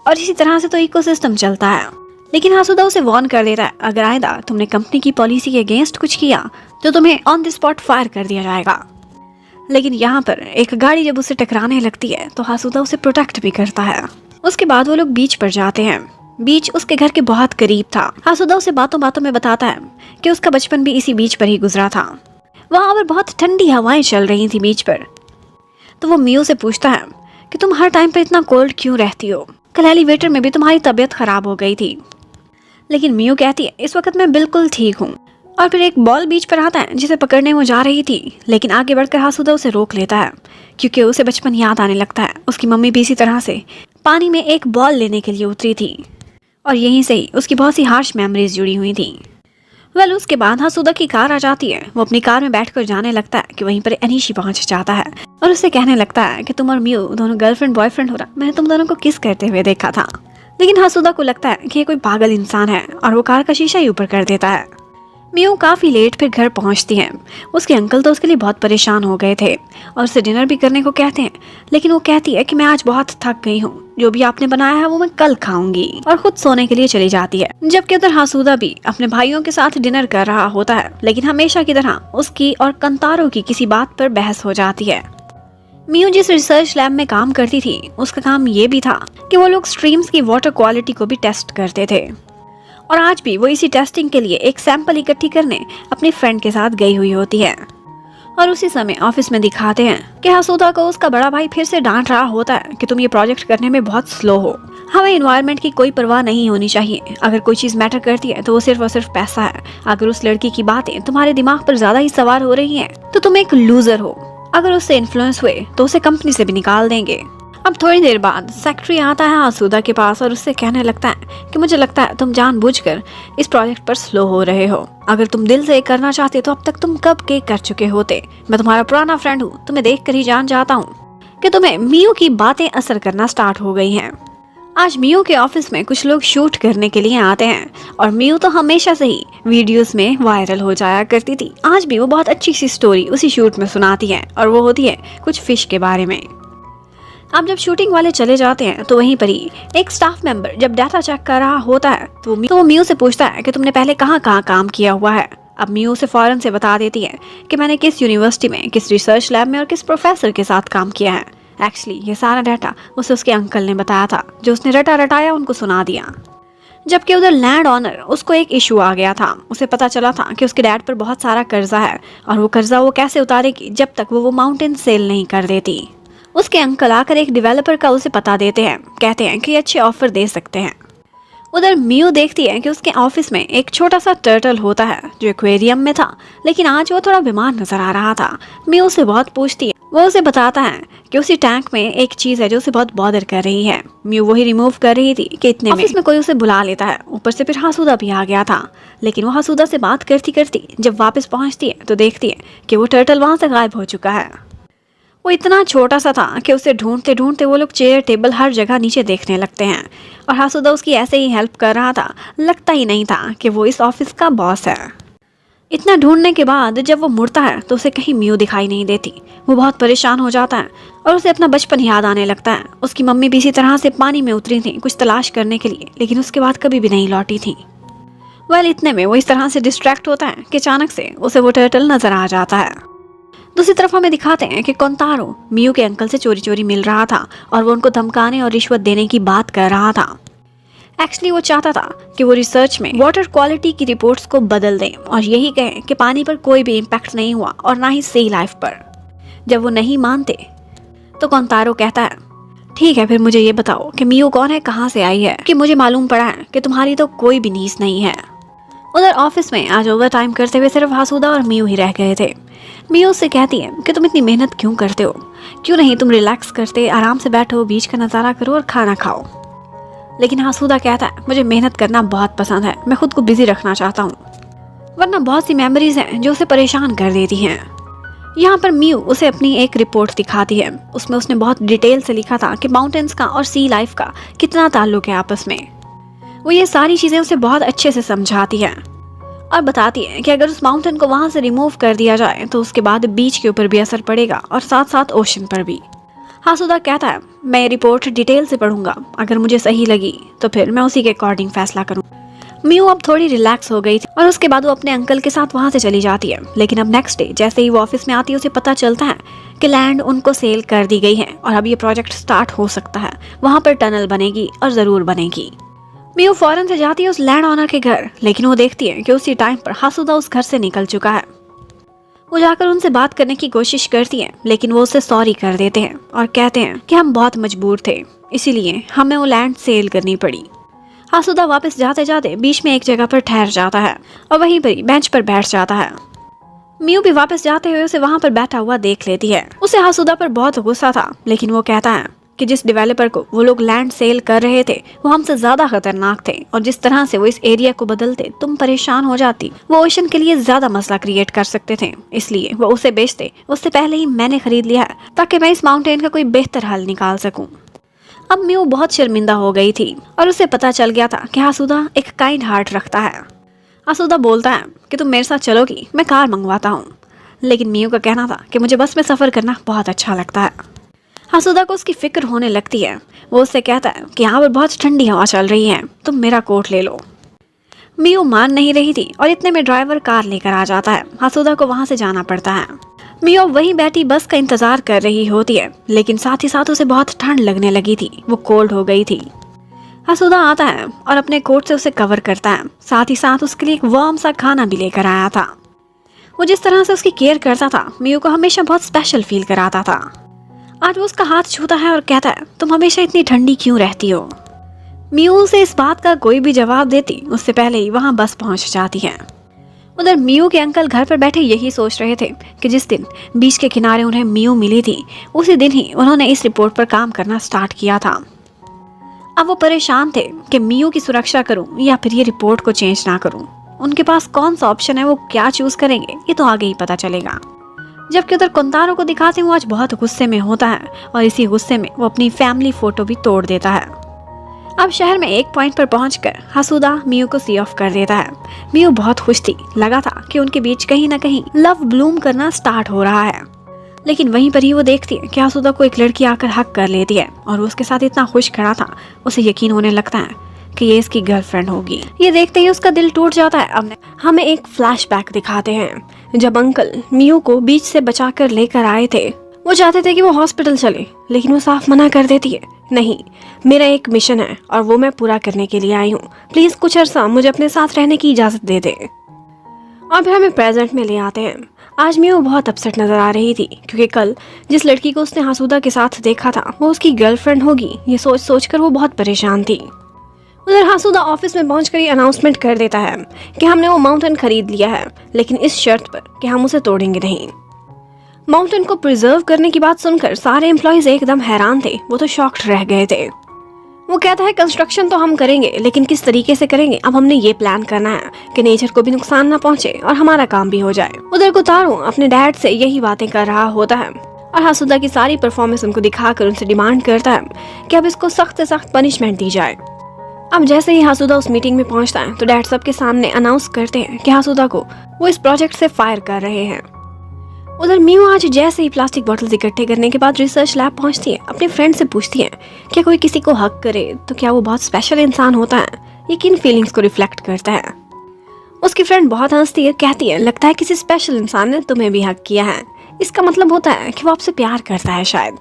और इसी तरह से तो इकोसिस्टम चलता है। लेकिन हासुदा उसे वार्न कर देता है, अगर आइंदा तुमने कंपनी की पॉलिसी के अगेंस्ट कुछ किया तो तुम्हें ऑन द स्पॉट फायर कर दिया जाएगा। लेकिन यहाँ पर एक गाड़ी जब उसे टकराने लगती है तो हासुदा उसे प्रोटेक्ट भी करता है। उसके बाद वो लोग बीच पर जाते हैं। बीच उसके घर के बहुत करीब था। हासुदा उसे बातों बातों में बताता है कि उसका बचपन भी इसी बीच पर ही गुजरा था। वहाँ पर बहुत ठंडी हवाएं चल रही थी बीच पर। तो वो मियो से पूछता है कि तुम हर टाइम पर इतना कोल्ड क्यों रहती हो, कल एलिवेटर में भी तुम्हारी तबीयत खराब हो गई थी। लेकिन मियो कहती है इस वक्त मैं बिल्कुल ठीक हूँ। और फिर एक बॉल बीच पर आता है जिसे पकड़ने वो जा रही थी, लेकिन आगे बढ़कर हासुदा उसे रोक लेता है क्योंकि उसे बचपन याद आने लगता है। उसकी मम्मी भी इसी तरह से पानी में एक बॉल लेने के लिए उतरी थी और यहीं से ही उसकी बहुत सी हार्श मेमोरीज जुड़ी हुई थी। वेल उसके बाद हासुदा की कार आ जाती है। वो अपनी कार में बैठकर जाने लगता है कि वहीं पर एनिशी पहुंच जाता है और उससे कहने लगता है कि तुम और म्यू दोनों गर्लफ्रेंड बॉयफ्रेंड हो रहा, मैंने तुम दोनों को किस करते हुए देखा था। लेकिन हासुदा को लगता है कि ये कोई पागल इंसान है और वो कार का शीशा ही ऊपर कर देता है। म्यू काफी लेट फिर घर पहुंचती है। उसके अंकल तो उसके लिए बहुत परेशान हो गए थे और उसे डिनर भी करने को कहते हैं, लेकिन वो कहती है कि मैं आज बहुत थक गई हूँ, जो भी आपने बनाया है वो मैं कल खाऊंगी, और खुद सोने के लिए चली जाती है। जबकि उधर हासुदा भी अपने भाइयों के साथ डिनर कर रहा होता है, लेकिन हमेशा की तरह उसकी और कंतारो की किसी बात पर बहस हो जाती है। म्यू जिस रिसर्च लैब में काम करती थी उसका काम ये भी था कि वो लोग स्ट्रीम्स की वाटर क्वालिटी को भी टेस्ट करते थे, और आज भी वो इसी टेस्टिंग के लिए एक सैंपल इकट्ठी करने अपनी फ्रेंड के साथ गई हुई होती है। और उसी समय ऑफिस में दिखाते हैं कि हासुदा को उसका बड़ा भाई फिर से डांट रहा होता है कि तुम ये प्रोजेक्ट करने में बहुत स्लो हो, हमें एनवायरनमेंट की कोई परवाह नहीं होनी चाहिए, अगर कोई चीज मैटर करती है तो वो सिर्फ और सिर्फ पैसा है, अगर उस लड़की की बातें तुम्हारे दिमाग पर ज्यादा ही सवार हो रही हैं तो तुम एक लूजर हो, अगर उससे इन्फ्लुएंस हुए तो उसे कंपनी से भी निकाल देंगे। अब थोड़ी देर बाद सेक्रेटरी आता है हासुदा के पास और उससे कहने लगता है कि मुझे लगता है तुम जानबूझकर इस प्रोजेक्ट पर स्लो हो रहे हो, अगर तुम दिल से करना चाहते तो अब तक तुम कब के कर चुके होते, मैं तुम्हारा पुराना फ्रेंड हूँ, तुम्हें देख कर ही जान जाता हूँ कि तुम्हें मियू की बातें असर करना स्टार्ट हो गई हैं। आज मियू के ऑफिस में कुछ लोग शूट करने के लिए आते हैं और मियू तो हमेशा से ही वीडियोस में वायरल हो जाया करती थी। आज भी वो बहुत अच्छी सी स्टोरी उसी शूट में सुनाती है और वो होती है कुछ फिश के बारे में। अब जब शूटिंग वाले चले जाते हैं तो वहीं पर ही एक स्टाफ मेंबर जब डाटा चेक कर रहा होता है तो वो मियू से पूछता है कि तुमने पहले कहाँ कहाँ काम किया हुआ है। अब मियू उसे फौरन से बता देती है कि मैंने किस यूनिवर्सिटी में, किस रिसर्च लैब में और किस प्रोफेसर के साथ काम किया है। एक्चुअली ये सारा डाटा उसे उसके अंकल ने बताया था, जो उसने रटाया उनको सुना दिया। जबकि उधर लैंड ऑनर उसको एक इशू आ गया था, उसे पता चला था कि उसके डैड पर बहुत सारा कर्जा है और वो कर्जा वो कैसे उतारेगी जब तक वो माउंटेन सेल नहीं कर देती। उसके अंकल आकर एक डेवलपर का उसे पता देते हैं, कहते हैं कि अच्छे ऑफर दे सकते हैं। उधर मियू देखती है कि उसके ऑफिस में एक छोटा सा टर्टल होता है जो एक्वेरियम में था, लेकिन आज वो थोड़ा बीमार नजर आ रहा था। मियू उसे बहुत पूछती है, वो उसे बताता है कि उसी टैंक में एक चीज है जो उसे बहुत बॉदर कर रही है। मियू वही रिमूव कर रही थी कि इतने ऑफिस में कोई उसे बुला लेता है, ऊपर से फिर हासुदा भी आ गया था। लेकिन वो हासुदा से बात करती करती जब वापस पहुंचती है तो देखती है कि वो टर्टल वहां से गायब हो चुका है। वो इतना छोटा सा था कि उसे ढूंढते ढूंढते वो लोग चेयर टेबल हर जगह नीचे देखने लगते हैं और हासुदा उसकी ऐसे ही हेल्प कर रहा था, लगता ही नहीं था कि वो इस ऑफिस का बॉस है। इतना ढूंढने के बाद जब वो मुड़ता है तो उसे कहीं मियू दिखाई नहीं देती। वो बहुत परेशान हो जाता है और उसे अपना बचपन याद आने लगता है। उसकी मम्मी भी इसी तरह से पानी में उतरी थी कुछ तलाश करने के लिए, लेकिन उसके बाद कभी भी नहीं लौटी थी। वेल इतने में वो इस तरह से डिस्ट्रैक्ट होता है कि अचानक से उसे वो टर्टल नजर आ जाता है। दूसरी तरफ हमें दिखाते हैं कि कोंतारो मियू के अंकल से चोरी चोरी मिल रहा था और वो उनको धमकाने और रिश्वत देने की बात कर रहा था। एक्चुअली वो चाहता था कि वो रिसर्च में वाटर क्वालिटी की रिपोर्ट्स को बदल दें और यही कहें कि पानी पर कोई भी इम्पैक्ट नहीं हुआ और ना ही सी लाइफ पर। जब वो नहीं मानते तो कोंतारो कहता है, ठीक है फिर मुझे ये बताओ कि मियू कौन है, कहाँ से आई है, कि मुझे मालूम पड़ा है कि तुम्हारी तो कोई भी नीस नहीं है। उधर ऑफिस में आज ओवर टाइम करते हुए सिर्फ हासुदा और मियू ही रह गए थे। मियू उससे कहती है कि तुम इतनी मेहनत क्यों करते हो, क्यों नहीं तुम रिलैक्स करते, आराम से बैठो, बीच का नज़ारा करो और खाना खाओ। लेकिन हासुदा कहता है मुझे मेहनत करना बहुत पसंद है, मैं खुद को बिजी रखना चाहता हूँ, वरना बहुत सी मेमोरीज हैं जो उसे परेशान कर देती हैं। यहाँ पर मियू उसे अपनी एक रिपोर्ट दिखाती है, उसमें उसने बहुत डिटेल से लिखा था कि माउंटेन्स का और सी लाइफ का कितना ताल्लुक है आपस में। वो ये सारी चीज़ें उसे बहुत अच्छे से समझाती है और बताती है कि अगर उस माउंटेन को वहाँ से रिमूव कर दिया जाए तो उसके बाद बीच के ऊपर भी असर पड़ेगा और साथ साथ ओशन पर भी। हासुदा कहता है मैं ये रिपोर्ट डिटेल से पढ़ूंगा, अगर मुझे सही लगी तो फिर मैं उसी के अकॉर्डिंग फैसला करूँ। मियू अब थोड़ी रिलैक्स हो गई थी और उसके बाद वो अपने अंकल के साथ वहाँ से चली जाती है। लेकिन अब नेक्स्ट डे जैसे ही वो ऑफिस में आती है उसे पता चलता है कि लैंड उनको सेल कर दी गई है और अब ये प्रोजेक्ट स्टार्ट हो सकता है, वहाँ पर टनल बनेगी और ज़रूर बनेगी। मियू फौरन से जाती है उस लैंड ऑनर के घर, लेकिन वो देखती है कि उसी टाइम पर हासुदा उस घर से निकल चुका है। वो जाकर उनसे बात करने की कोशिश करती है, लेकिन वो उसे सॉरी कर देते हैं और कहते हैं कि हम बहुत मजबूर थे, इसीलिए हमें वो लैंड सेल करनी पड़ी। हासुदा वापस जाते जाते बीच में एक जगह पर ठहर जाता है और वहीं पर बेंच पर बैठ जाता है। मियू भी वापस जाते हुए उसे वहाँ पर बैठा हुआ देख लेती है। उसे हासुदा पर बहुत गुस्सा था, लेकिन वो कहता है कि जिस डेवलपर को वो लोग लैंड सेल कर रहे थे वो हमसे ज्यादा खतरनाक थे, और जिस तरह से वो इस एरिया को बदलते तुम परेशान हो जाती। वो ओशन के लिए ज्यादा मसला क्रिएट कर सकते थे, इसलिए वो उसे बेचते। उससे पहले ही मैंने खरीद लिया ताकि मैं इस माउंटेन का कोई बेहतर हल निकाल सकूं। अब म्यू बहुत शर्मिंदा हो गई थी और उसे पता चल गया था कि हासुदा एक काइंड हार्ट रखता है। हासुदा बोलता है कि तुम मेरे साथ चलोगी, मैं कार मंगवाता हूँ। लेकिन म्यू का कहना था कि मुझे बस में सफर करना बहुत अच्छा लगता है। हासुदा को उसकी फिक्र होने लगती है। वो उससे कहता है कि यहाँ पर बहुत ठंडी हवा चल रही है, तुम मेरा कोट ले लो। म्यू मान नहीं रही थी और इतने में ड्राइवर कार लेकर आ जाता है। हासुदा को वहां से जाना पड़ता है। म्यू वहीं बैठी बस का इंतजार कर रही होती है, लेकिन साथ ही साथ उसे बहुत ठंड लगने लगी थी। वो कोल्ड हो गई थी। हासुदा आता है और अपने कोट से उसे कवर करता है। साथ ही साथ उसके लिए एक वार्म सा खाना भी लेकर आया था। वो जिस तरह से उसकी केयर करता था म्यू को हमेशा बहुत स्पेशल फील कराता था। आज वो उसका हाथ छूता है और कहता है तुम हमेशा इतनी ठंडी क्यों रहती हो। म्यू उसे इस बात का कोई भी जवाब देती उससे पहले ही वहां बस पहुंच जाती है। उधर म्यू के अंकल घर पर बैठे यही सोच रहे थे कि जिस दिन बीच के किनारे उन्हें म्यू मिली थी उसी दिन ही उन्होंने इस रिपोर्ट पर काम करना स्टार्ट किया था। अब वो परेशान थे कि म्यू की सुरक्षा करूं या फिर ये रिपोर्ट को चेंज ना करूं। उनके पास कौन सा ऑप्शन है, वो क्या चूज करेंगे ये तो आगे ही पता चलेगा। जबकि उधर कोंतारो को दिखाते वो आज बहुत गुस्से में होता है और इसी गुस्से में वो अपनी फैमिली फोटो भी तोड़ देता है। अब शहर में एक पॉइंट पर पहुंचकर हासुदा म्यू को सी ऑफ कर देता है। म्यू बहुत खुश थी, लगा था कि उनके बीच कहीं ना कहीं लव ब्लूम करना स्टार्ट हो रहा है। लेकिन वहीं पर ही वो देखती है कि हासुदा को एक लड़की आकर हक कर लेती है और वो उसके साथ इतना खुश खड़ा था उसे यकीन होने लगता है कि ये इसकी गर्लफ्रेंड होगी। ये देखते ही उसका दिल टूट जाता है। अब हमें एक फ्लैशबैक दिखाते हैं जब अंकल म्यू को बीच से बचाकर लेकर आए थे। वो चाहते थे कि वो हॉस्पिटल चले, लेकिन वो साफ मना कर देती है, नहीं, मेरा एक मिशन है और वो मैं पूरा करने के लिए आई हूँ। प्लीज कुछ अर्सा मुझे अपने साथ रहने की इजाजत दे दे। और फिर हमें प्रेजेंट में ले आते हैं। आज म्यू बहुत अपसेट नजर आ रही थी क्योंकि कल जिस लड़की को उसने हासुदा के साथ देखा था वो उसकी गर्लफ्रेंड होगी। ये सोच सोचकर वो बहुत परेशान थी। उधर हासुदा ऑफिस में पहुंचकर ये अनाउंसमेंट कर देता है कि हमने वो माउंटेन खरीद लिया है, लेकिन इस शर्त पर कि हम उसे तोड़ेंगे नहीं। माउंटेन को प्रिजर्व करने की बात सुनकर सारे एम्प्लॉयज एकदम हैरान थे। वो तो शॉक्ड रह गए थे। वो कहता है कंस्ट्रक्शन तो हम करेंगे, लेकिन किस तरीके से करेंगे। अब हमने ये प्लान करना है कि नेचर को भी नुकसान ना पहुंचे और हमारा काम भी हो जाए। उधर कोंतारो अपने डैड से यही बातें कर रहा होता है और हासुदा की सारी परफॉर्मेंस उनको दिखाकर उनसे डिमांड करता है कि अब इसको सख्त से सख्त पनिशमेंट दी जाए। अब जैसे ही हासुदा उस मीटिंग में पहुंचता है तो डैड सबके सामने अनाउंस करते हैं कि हासुदा को वो इस प्रोजेक्ट से फायर कर रहे हैं। उधर म्यू आज जैसे ही प्लास्टिक बॉटल्स इकट्ठे करने के बाद रिसर्च लैब पहुंचती है, अपने फ्रेंड से पूछती है क्या कोई किसी को हक करे तो क्या वो बहुत स्पेशल इंसान होता है, ये किन फीलिंग्स को रिफ्लेक्ट करता है। उसकी फ्रेंड बहुत हंसती है, कहती है लगता है किसी स्पेशल इंसान ने तुम्हें भी हक किया है, इसका मतलब होता है कि वो आपसे प्यार करता है शायद।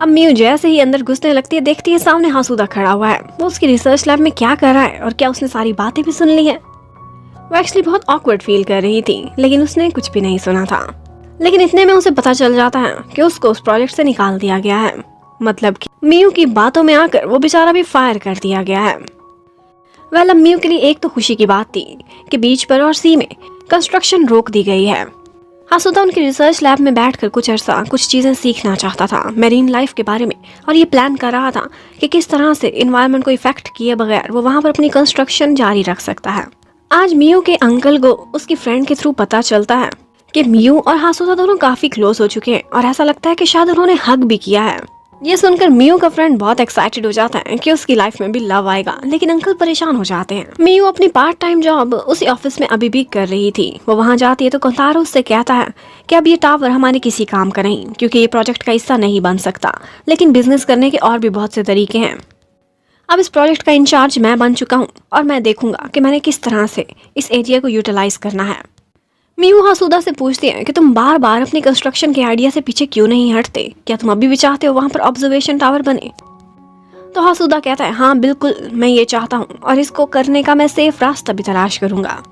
अब म्यू जैसे ही अंदर घुसने लगती है देखती है सामने हासुदा खड़ा हुआ है। वो उसकी रिसर्च लैब में क्या कर रहा है और क्या उसने सारी बातें भी सुन ली है। वो एक्चुअली बहुत ऑकवर्ड फील कर रही थी, लेकिन उसने कुछ भी नहीं सुना था। लेकिन इतने में उसे पता चल जाता है कि उसको उस प्रोजेक्ट से निकाल दिया गया है, मतलब कि म्यू की बातों में आकर वो बेचारा भी फायर कर दिया गया है। वेल, अब म्यू के लिए एक तो खुशी की बात थी कि बीच पर और सी में कंस्ट्रक्शन रोक दी गई है। हासुदा उनकी रिसर्च लैब में बैठकर कुछ अर्सा कुछ चीजें सीखना चाहता था मैरीन लाइफ के बारे में, और ये प्लान कर रहा था कि किस तरह से इन्वायरमेंट को इफेक्ट किए बगैर वो वहां पर अपनी कंस्ट्रक्शन जारी रख सकता है। आज म्यू के अंकल को उसकी फ्रेंड के थ्रू पता चलता है कि म्यू और हासुदा दोनों काफी क्लोज हो चुके हैं और ऐसा लगता है कि शायद उन्होंने हग भी किया है। ये सुनकर म्यू का फ्रेंड बहुत एक्साइटेड हो जाता है कि उसकी लाइफ में भी लव आएगा, लेकिन अंकल परेशान हो जाते हैं। म्यू अपनी पार्ट टाइम जॉब उसी ऑफिस में अभी भी कर रही थी। वो वहां जाती है तो कोंतारो उससे कहता है कि अब ये टावर हमारे किसी काम का नहीं, क्योंकि ये प्रोजेक्ट का हिस्सा नहीं बन सकता, लेकिन बिजनेस करने के और भी बहुत से तरीके हैं। अब इस प्रोजेक्ट का इंचार्ज मैं बन चुका हूँ और मैं देखूंगा कि मैंने किस तरह से इस एरिया को यूटिलाइज करना है। म्यू हासुदा से पूछती है कि तुम बार बार अपनी कंस्ट्रक्शन के आइडिया से पीछे क्यों नहीं हटते, क्या तुम अभी भी चाहते हो वहां पर ऑब्जर्वेशन टावर बने। तो हासुदा कहता है हाँ बिल्कुल, मैं ये चाहता हूँ और इसको करने का मैं सेफ रास्ता भी तलाश करूंगा।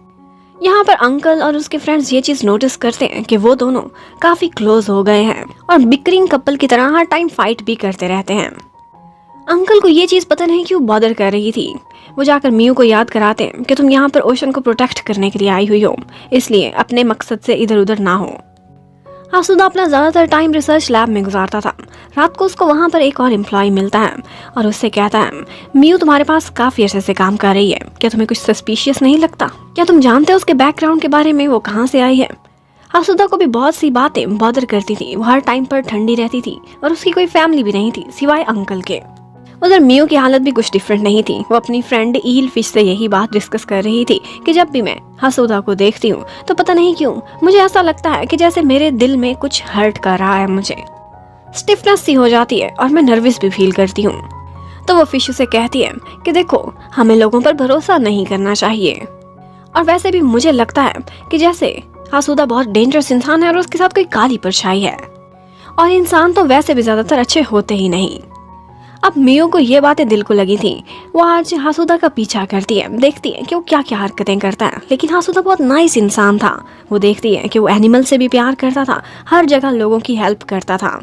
यहाँ पर अंकल और उसके फ्रेंड्स ये चीज नोटिस करते हैं कि वो दोनों काफी क्लोज हो गए हैं और बिकरिंग कपल की तरह हर टाइम फाइट भी करते रहते हैं। अंकल को ये चीज पता नहीं क्यों बॉदर कर रही थी। वो जाकर म्यू को याद कराते हैं कि तुम यहाँ पर ओशन को प्रोटेक्ट करने के लिए आई हुई हो, इसलिए अपने मकसद से इधर उधर ना हो। हासुदा अपना ज़्यादातर टाइम रिसर्च लैब में गुजारता था। रात को उसको वहाँ पर एक और एम्प्लॉय मिलता है और उससे कहता है, मियू तुम्हारे पास काफ़ी अरसे से काम कर रही है, क्या तुम्हें कुछ सस्पिशियस नहीं लगता? क्या तुम जानते हो उसके बैकग्राउंड के बारे में, वो कहाँ से आई है? हासुदा को भी बहुत सी बातें बॉदर करती थी। वो हर टाइम पर ठंडी रहती थी और उसकी कोई फैमिली भी नहीं थी सिवाय अंकल के। उधर मियू की हालत भी कुछ डिफरेंट नहीं थी। वो अपनी फ्रेंड ईल फिश से यही बात डिस्कस कर रही थी कि जब भी मैं हासुदा को देखती हूँ तो पता नहीं क्यों मुझे ऐसा लगता है कि जैसे मेरे दिल में कुछ हर्ट कर रहा है, मुझे स्टिफनेस सी हो जाती है और मैं नर्वस भी फील करती हूँ। तो वो फिश उसे कहती है कि देखो, हमें लोगों पर भरोसा नहीं करना चाहिए, और वैसे भी मुझे लगता है कि जैसे हासुदा बहुत डेंजरस इंसान है और उसके साथ कोई काली परछाई है, और इंसान तो वैसे भी ज्यादातर अच्छे होते ही नहीं। अब मियो को ये बातें दिल को लगी थी। वो आज हासुदा का पीछा करती है, देखती है कि वो क्या क्या हरकतें करता है। लेकिन हासुदा बहुत नाइस इंसान था। वो देखती है कि वो एनिमल से भी प्यार करता था, हर जगह लोगों की हेल्प करता था।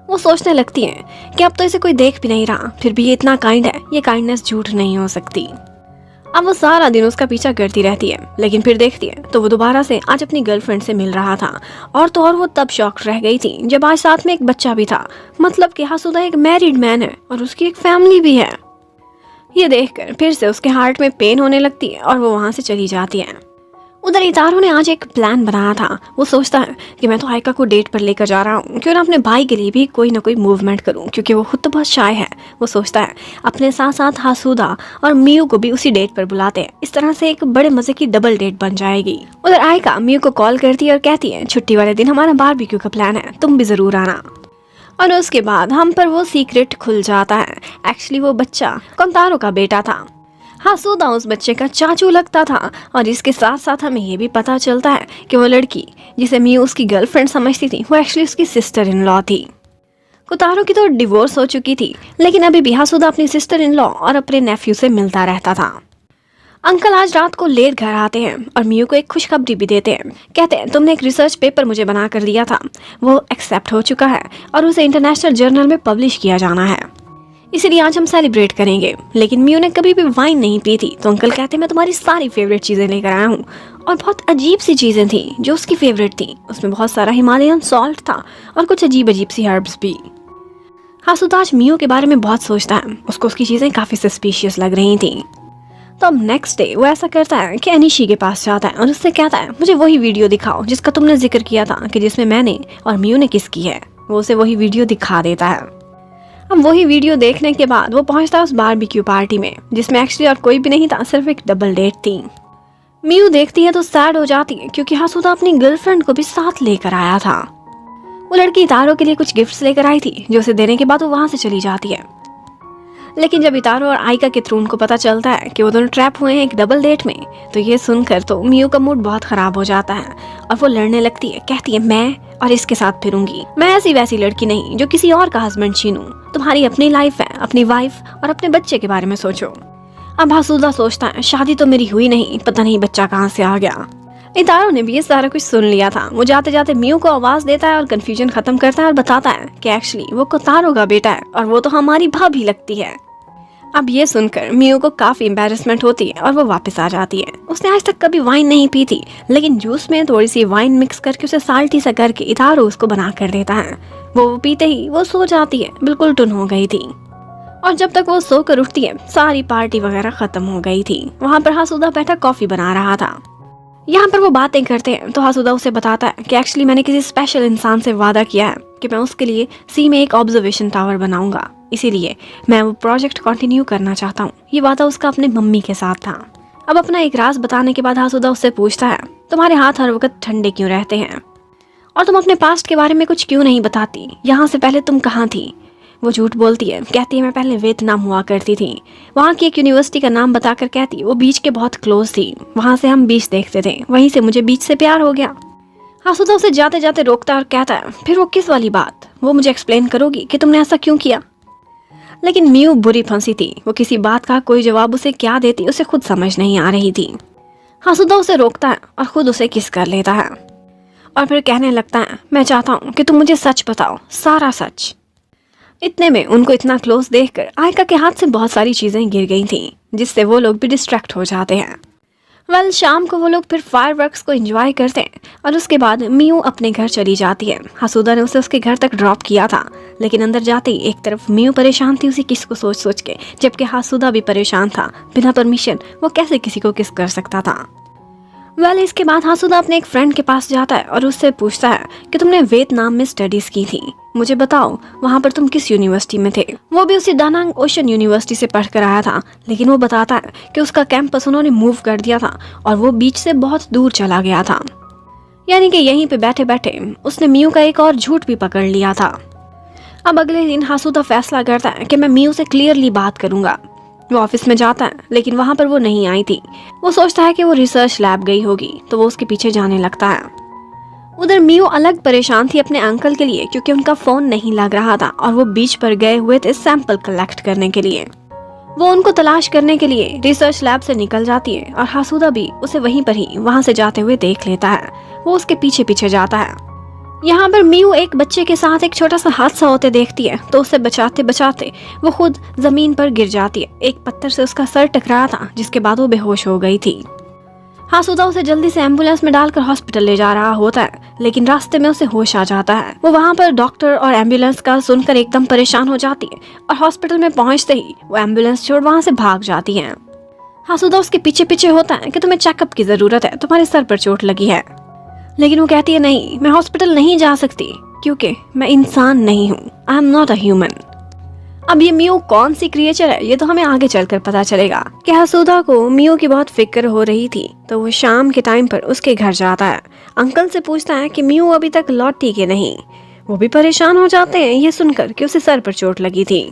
वो सोचने लगती है कि अब तो इसे कोई देख भी नहीं रहा, फिर भी ये इतना काइंड है, ये काइंडनेस झूठ नहीं हो सकती। अब वो सारा दिन उसका पीछा करती रहती है, लेकिन फिर देखती है तो वो दोबारा से आज अपनी गर्लफ्रेंड से मिल रहा था। और तो और वो तब शॉक रह गई थी जब आज साथ में एक बच्चा भी था। मतलब कि हासुदा एक मैरिड मैन है और उसकी एक फैमिली भी है। ये देखकर फिर से उसके हार्ट में पेन होने लगती है और वो वहां से चली जाती है। उधर इतारो ने आज एक प्लान बनाया था। वो सोचता है कि मैं तो आयका को डेट पर लेकर जा रहा हूँ, क्यों ना अपने भाई के लिए भी कोई ना कोई मूवमेंट करूँ, क्योंकि वो खुद तो बहुत शाय है। वो सोचता है अपने साथ साथ हासुदा और मियू को भी उसी डेट पर बुलाते हैं, इस तरह से एक बड़े मजे की डबल डेट बन जाएगी। उधर आयका मियू को कॉल करती है और कहती है, छुट्टी वाले दिन हमारा बारबेक्यू का प्लान है, तुम भी जरूर आना। और उसके बाद हम पर वो सीक्रेट खुल जाता है। एक्चुअली वो बच्चा कोंतारो का बेटा था। हासुदा उस बच्चे का चाचू लगता था। और इसके साथ साथ हमें ये भी पता चलता है कि वो लड़की जिसे मियू उसकी गर्लफ्रेंड समझती थी, वो एक्चुअली उसकी सिस्टर इन लॉ थी। कोतारो की तो डिवोर्स हो चुकी थी, लेकिन अभी भी हासुदा अपनी सिस्टर इन लॉ और अपने नेफ्यू से मिलता रहता था। अंकल आज रात को लेट घर आते हैं और मियू को एक खुशखबरी भी देते हैं। कहते हैं, तुमने एक रिसर्च पेपर मुझे बना कर दिया था, वो एक्सेप्ट हो चुका है और उसे इंटरनेशनल जर्नल में पब्लिश किया जाना है, इसीलिए आज हम सेलिब्रेट करेंगे। लेकिन मियू ने कभी भी वाइन नहीं पी थी, तो अंकल कहते हैं, मैं तुम्हारी सारी फेवरेट चीज़ें लेकर आया हूँ। और बहुत अजीब सी चीज़ें थी जो उसकी फेवरेट थी। उसमें बहुत सारा हिमालयन सॉल्ट था और कुछ अजीब अजीब सी हर्ब्स भी। हासुदा आज मियू के बारे में बहुत सोचता है। उसको उसकी चीज़ें काफ़ी सस्पिशियस लग रही थी। तो अब नेक्स्ट डे वो ऐसा करता है कि अनिशी के पास जाता है और उससे कहता है, मुझे वही वीडियो दिखाओ जिसका तुमने जिक्र किया था कि जिसमें मैंने और मियू ने किस की है। वो उसे वही वीडियो दिखा देता है। अब वही वीडियो देखने के बाद वो पहुंचता है उस बारबेक्यू पार्टी में, जिसमें एक्चुअली और कोई भी नहीं था, सिर्फ एक डबल डेट थी। मियू देखती है तो सैड हो जाती है, क्योंकि हासुदा अपनी गर्लफ्रेंड को भी साथ लेकर आया था। वो लड़की इतारो के लिए कुछ गिफ्ट्स लेकर आई थी, जो उसे देने के बाद वो वहां से चली जाती है। लेकिन जब इतारो और आयका के थ्रू उनको पता चलता है कि वो दोनों ट्रैप हुए हैं एक डबल डेट में, तो ये सुनकर तो मियू का मूड बहुत खराब हो जाता है और वो लड़ने लगती है। कहती है, मैं और इसके साथ फिरूंगी, मैं ऐसी वैसी लड़की नहीं जो किसी और का हस्बैंड छीनूं। तुम्हारी अपनी लाइफ है, अपनी वाइफ और अपने बच्चे के बारे में सोचो। अब हासुदा सोचता है, शादी तो मेरी हुई नहीं, पता नहीं बच्चा कहाँ से आ गया। इतारो ने भी ये सारा कुछ सुन लिया था। वो जाते जाते मियू को आवाज देता है और कंफ्यूजन खत्म करता है और बताता है कि एक्चुअली वो कोतारो का बेटा है और वो तो हमारी भाभी लगती है। अब ये सुनकर मियू को काफी एम्बैरेसमेंट होती है और वो वापस आ जाती है। उसने आज तक कभी वाइन नहीं पी थी, लेकिन जूस में थोड़ी सी वाइन मिक्स करके उसे साल्टी सा करके इतारो उसको बना कर देता है। वो पीते ही वो सो जाती है, बिल्कुल टुन हो गई थी। और जब तक वो सोकर उठती है, सारी पार्टी वगैरह खत्म हो गई थी। वहाँ पर हासुदा बैठा कॉफी बना रहा था। यहाँ पर वो बातें करते हैं तो हासुदा उसे बताता है कि एक्चुअली मैंने किसी स्पेशल इंसान से वादा किया है कि मैं उसके लिए सी में एक ऑब्जर्वेशन टावर बनाऊंगा, इसीलिए मैं वो प्रोजेक्ट कंटिन्यू करना चाहता हूँ। ये वादा उसका अपने मम्मी के साथ था। अब अपना एक राज बताने के बाद हासुदा उससे पूछता है, तुम्हारे हाथ हर वक्त ठंडे क्यों रहते हैं और तुम अपने पास्ट के बारे में कुछ क्यों नहीं बताती? यहाँ से पहले तुम कहाँ थी? वो झूठ बोलती है, कहती है मैं पहले वियतनाम हुआ करती थी। वहाँ की एक यूनिवर्सिटी का नाम बताकर कहती वो बीच के बहुत क्लोज थी, वहाँ से हम बीच देखते थे, वहीं से मुझे बीच से प्यार हो गया। हासुदा उसे जाते जाते रोकता है और कहता है, फिर वो किस वाली बात, वो मुझे एक्सप्लेन करोगी कि तुमने ऐसा क्यों किया? लेकिन मियू बुरी फंसी थी। वो किसी बात का कोई जवाब उसे क्या देती उसे खुद समझ नहीं आ रही थी। हासुदा उसे रोकता है और खुद उसे किस कर लेता है और फिर कहने लगता है, मैं चाहता हूँ कि तुम मुझे सच बताओ, सारा सच। इतने में उनको इतना क्लोज देखकर आयका के हाथ से बहुत सारी चीजें गिर गई थी, जिससे वो लोग भी डिस्ट्रैक्ट हो जाते हैं। वेल शाम को वो लोग फिर फायरवर्क्स को एंजॉय करते हैं और उसके बाद मियू अपने घर चली जाती है। हसूदा ने उसे उसके घर तक ड्रॉप किया था, लेकिन अंदर जाते ही एक तरफ मियू परेशान थी उसी किस को सोच सोच के, जबकि हसूदा भी परेशान था। बिना परमिशन वो कैसे किसी को किस कर सकता था। वेल इसके बाद हसूदा अपने एक फ्रेंड के पास जाता है और उससे पूछता है कि तुमने वियतनाम में स्टडीज की थी, मुझे बताओ वहाँ पर तुम किस यूनिवर्सिटी में थे। वो भी उसी दानांग ओशन यूनिवर्सिटी से पढ़ कर आया था, लेकिन वो बताता है कि उसका कैंपस उन्होंने मूव कर दिया था और वो बीच से बहुत दूर चला गया था। यानी कि यहीं पे बैठे बैठे उसने मियू का एक और झूठ भी पकड़ लिया था। अब अगले दिन हसूदा फैसला करता है कि मैं मियू से क्लियरली बात करूंगा। वो ऑफिस में जाता है, लेकिन वहाँ पर वो नहीं आई थी। वो सोचता है कि वो रिसर्च लैब गई होगी, तो वो उसके पीछे जाने लगता है। उधर मियू अलग परेशान थी अपने अंकल के लिए, क्योंकि उनका फोन नहीं लग रहा था और वो बीच पर गए हुए थे सैंपल कलेक्ट करने के लिए। वो उनको तलाश करने के लिए रिसर्च लैब से निकल जाती है और हसूदा भी उसे वहीं पर ही वहां से जाते हुए देख लेता है। वो उसके पीछे पीछे जाता है। यहाँ पर मियू एक बच्चे के साथ एक छोटा सा हादसा होते देखती है, तो उसे बचाते बचाते वो खुद जमीन पर गिर जाती है। एक पत्थर से उसका सर टकराया था, जिसके बाद वो बेहोश हो गई थी। हसूदा उसे जल्दी से एम्बुलेंस में डालकर हॉस्पिटल ले जा रहा होता है, लेकिन रास्ते में उसे होश आ जाता है। वो वहाँ पर डॉक्टर और एम्बुलेंस का सुनकर एकदम परेशान हो जाती है और हॉस्पिटल में पहुँचते ही वो एम्बुलेंस छोड़ वहाँ से भाग जाती है। हसूदा उसके पीछे पीछे होता है कि तुम्हें चेकअप की जरूरत है, तुम्हारे सर पर चोट लगी है। लेकिन वो कहती है नहीं, मैं हॉस्पिटल नहीं जा सकती क्योंकि मैं इंसान नहीं हूँ। I am not a human. अब ये मियू कौन सी क्रिएचर है ये तो हमें आगे चलकर पता चलेगा। कि हसूदा को मियू की बहुत फिक्र हो रही थी, तो वो शाम के टाइम पर उसके घर जाता है। अंकल से पूछता है कि मियू अभी तक लौटी कि नहीं। वो भी परेशान हो जाते हैं ये सुनकर कि उसे सर पर चोट लगी थी।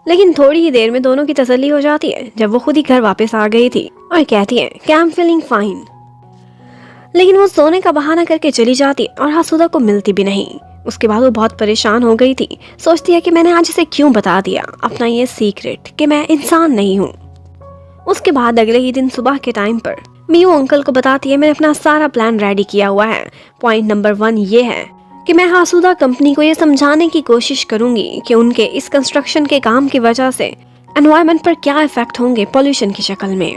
लेकिन थोड़ी ही देर में दोनों की तसल्ली हो जाती है जब वो खुद ही घर वापस आ गई थी और कहती है कि आई एम फीलिंग फाइन। लेकिन वो सोने का बहाना करके चली जाती और हसूदा को मिलती भी नहीं। उसके बाद वो बहुत परेशान हो गई थी। सोचती है कि मैंने आज इसे क्यों बता दिया अपना ये सीक्रेट कि मैं इंसान नहीं हूँ। उसके बाद अगले ही दिन सुबह के टाइम पर मियू अंकल को बताती है मैंने अपना सारा प्लान रेडी किया हुआ है। पॉइंट नंबर 1 ये है कि मैं हसूदा कंपनी को ये समझाने की कोशिश करूंगी कि उनके इस कंस्ट्रक्शन के काम की वजह से एनवायरनमेंट पर क्या इफेक्ट होंगे पॉल्यूशन की शक्ल में।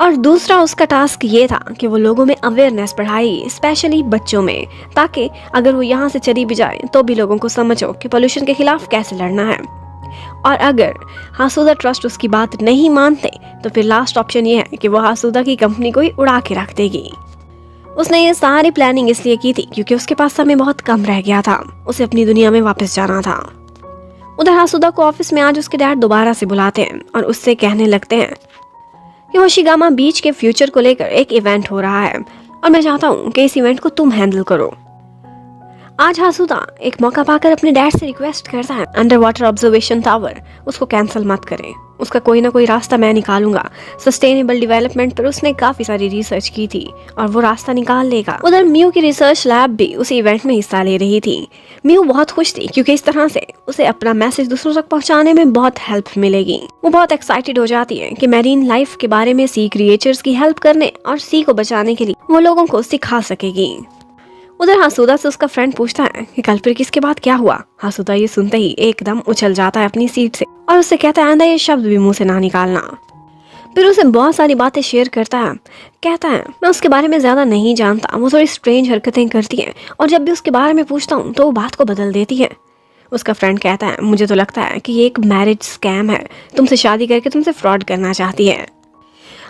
और दूसरा उसका टास्क ये था कि वो लोगों में अवेयरनेस बढ़ाई, स्पेशली बच्चों में, ताकि अगर वो यहाँ से चली भी जाए तो भी लोगों को समझ हो कि पोल्यूशन के खिलाफ कैसे लड़ना है। और अगर हसूदा ट्रस्ट उसकी बात नहीं मानते तो फिर लास्ट ऑप्शन ये है कि वो हसूदा की कंपनी को ही उड़ा के रख देगी। उसने ये सारी प्लानिंग इसलिए की थी क्योंकि उसके पास समय बहुत कम रह गया था, उसे अपनी दुनिया में वापस जाना था। उधर हसूदा को ऑफिस में आज उसके डैड दोबारा से बुलाते हैं और उससे कहने लगते हैं कि होशिगामा बीच के फ्यूचर को लेकर एक इवेंट हो रहा है और मैं चाहता हूँ कि इस इवेंट को तुम हैंडल करो। आज हसूदा एक मौका पाकर अपने डैड से रिक्वेस्ट करता है अंडर वाटर ऑब्जर्वेशन टावर उसको कैंसिल मत करें, उसका कोई ना कोई रास्ता मैं निकालूंगा। सस्टेनेबल डेवलपमेंट पर उसने काफी सारी रिसर्च की थी और वो रास्ता निकाल लेगा। उधर मियू की रिसर्च लैब भी उसी इवेंट में हिस्सा ले रही थी। मियू बहुत खुश थी क्योंकि इस तरह से उसे अपना मैसेज दूसरों तक पहुंचाने में बहुत हेल्प मिलेगी। वो बहुत एक्साइटेड हो जाती है कि मैरीन लाइफ के बारे में सी क्रिएचर्स की हेल्प करने और सी को बचाने के लिए वो लोगों को सिखा सकेगी। उधर हसूदा से उसका फ्रेंड पूछता है कि कल फिर किसके बाद क्या हुआ। हसूदा ये सुनते ही एकदम उछल जाता है अपनी सीट से और उससे कहता है आइंदा ये शब्द भी मुंह से ना निकालना। फिर उसे बहुत सारी बातें शेयर करता है। कहता है मैं उसके बारे में ज्यादा नहीं जानता, वो थोड़ी स्ट्रेंज हरकतें करती है और जब भी उसके बारे में पूछता हूँ तो वो बात को बदल देती है। उसका फ्रेंड कहता है मुझे तो लगता है कि ये एक मैरिज स्कैम है, तुमसे शादी करके तुमसे फ्रॉड करना चाहती है।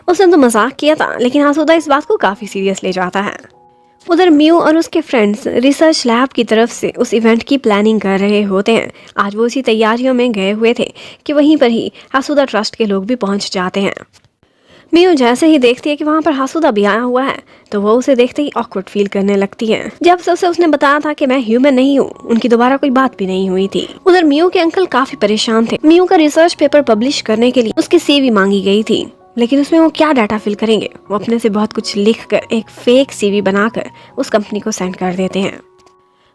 उसने तो मजाक किया था, लेकिन हसूदा इस बात को काफी सीरियस ले जाता है। उधर मियू और उसके फ्रेंड्स रिसर्च लैब की तरफ से उस इवेंट की प्लानिंग कर रहे होते हैं। आज वो उसी तैयारियों में गए हुए थे कि वहीं पर ही हसूदा ट्रस्ट के लोग भी पहुंच जाते हैं। मियू जैसे ही देखती है कि वहां पर हसूदा भी आया हुआ है तो वो उसे देखते ही ऑकवर्ड फील करने लगती है। जब से उसे उसने बताया था कि मैं ह्यूमन नहीं हूँ, उनकी दोबारा कोई बात भी नहीं हुई थी। उधर मियू के अंकल काफी परेशान थे। मियू का रिसर्च पेपर पब्लिश करने के लिए उसकी सीवी मांगी गई थी, लेकिन उसमें वो क्या डाटा फिल करेंगे। वो अपने से बहुत कुछ लिखकर एक फेक सीवी बनाकर उस कंपनी को सेंड कर देते हैं।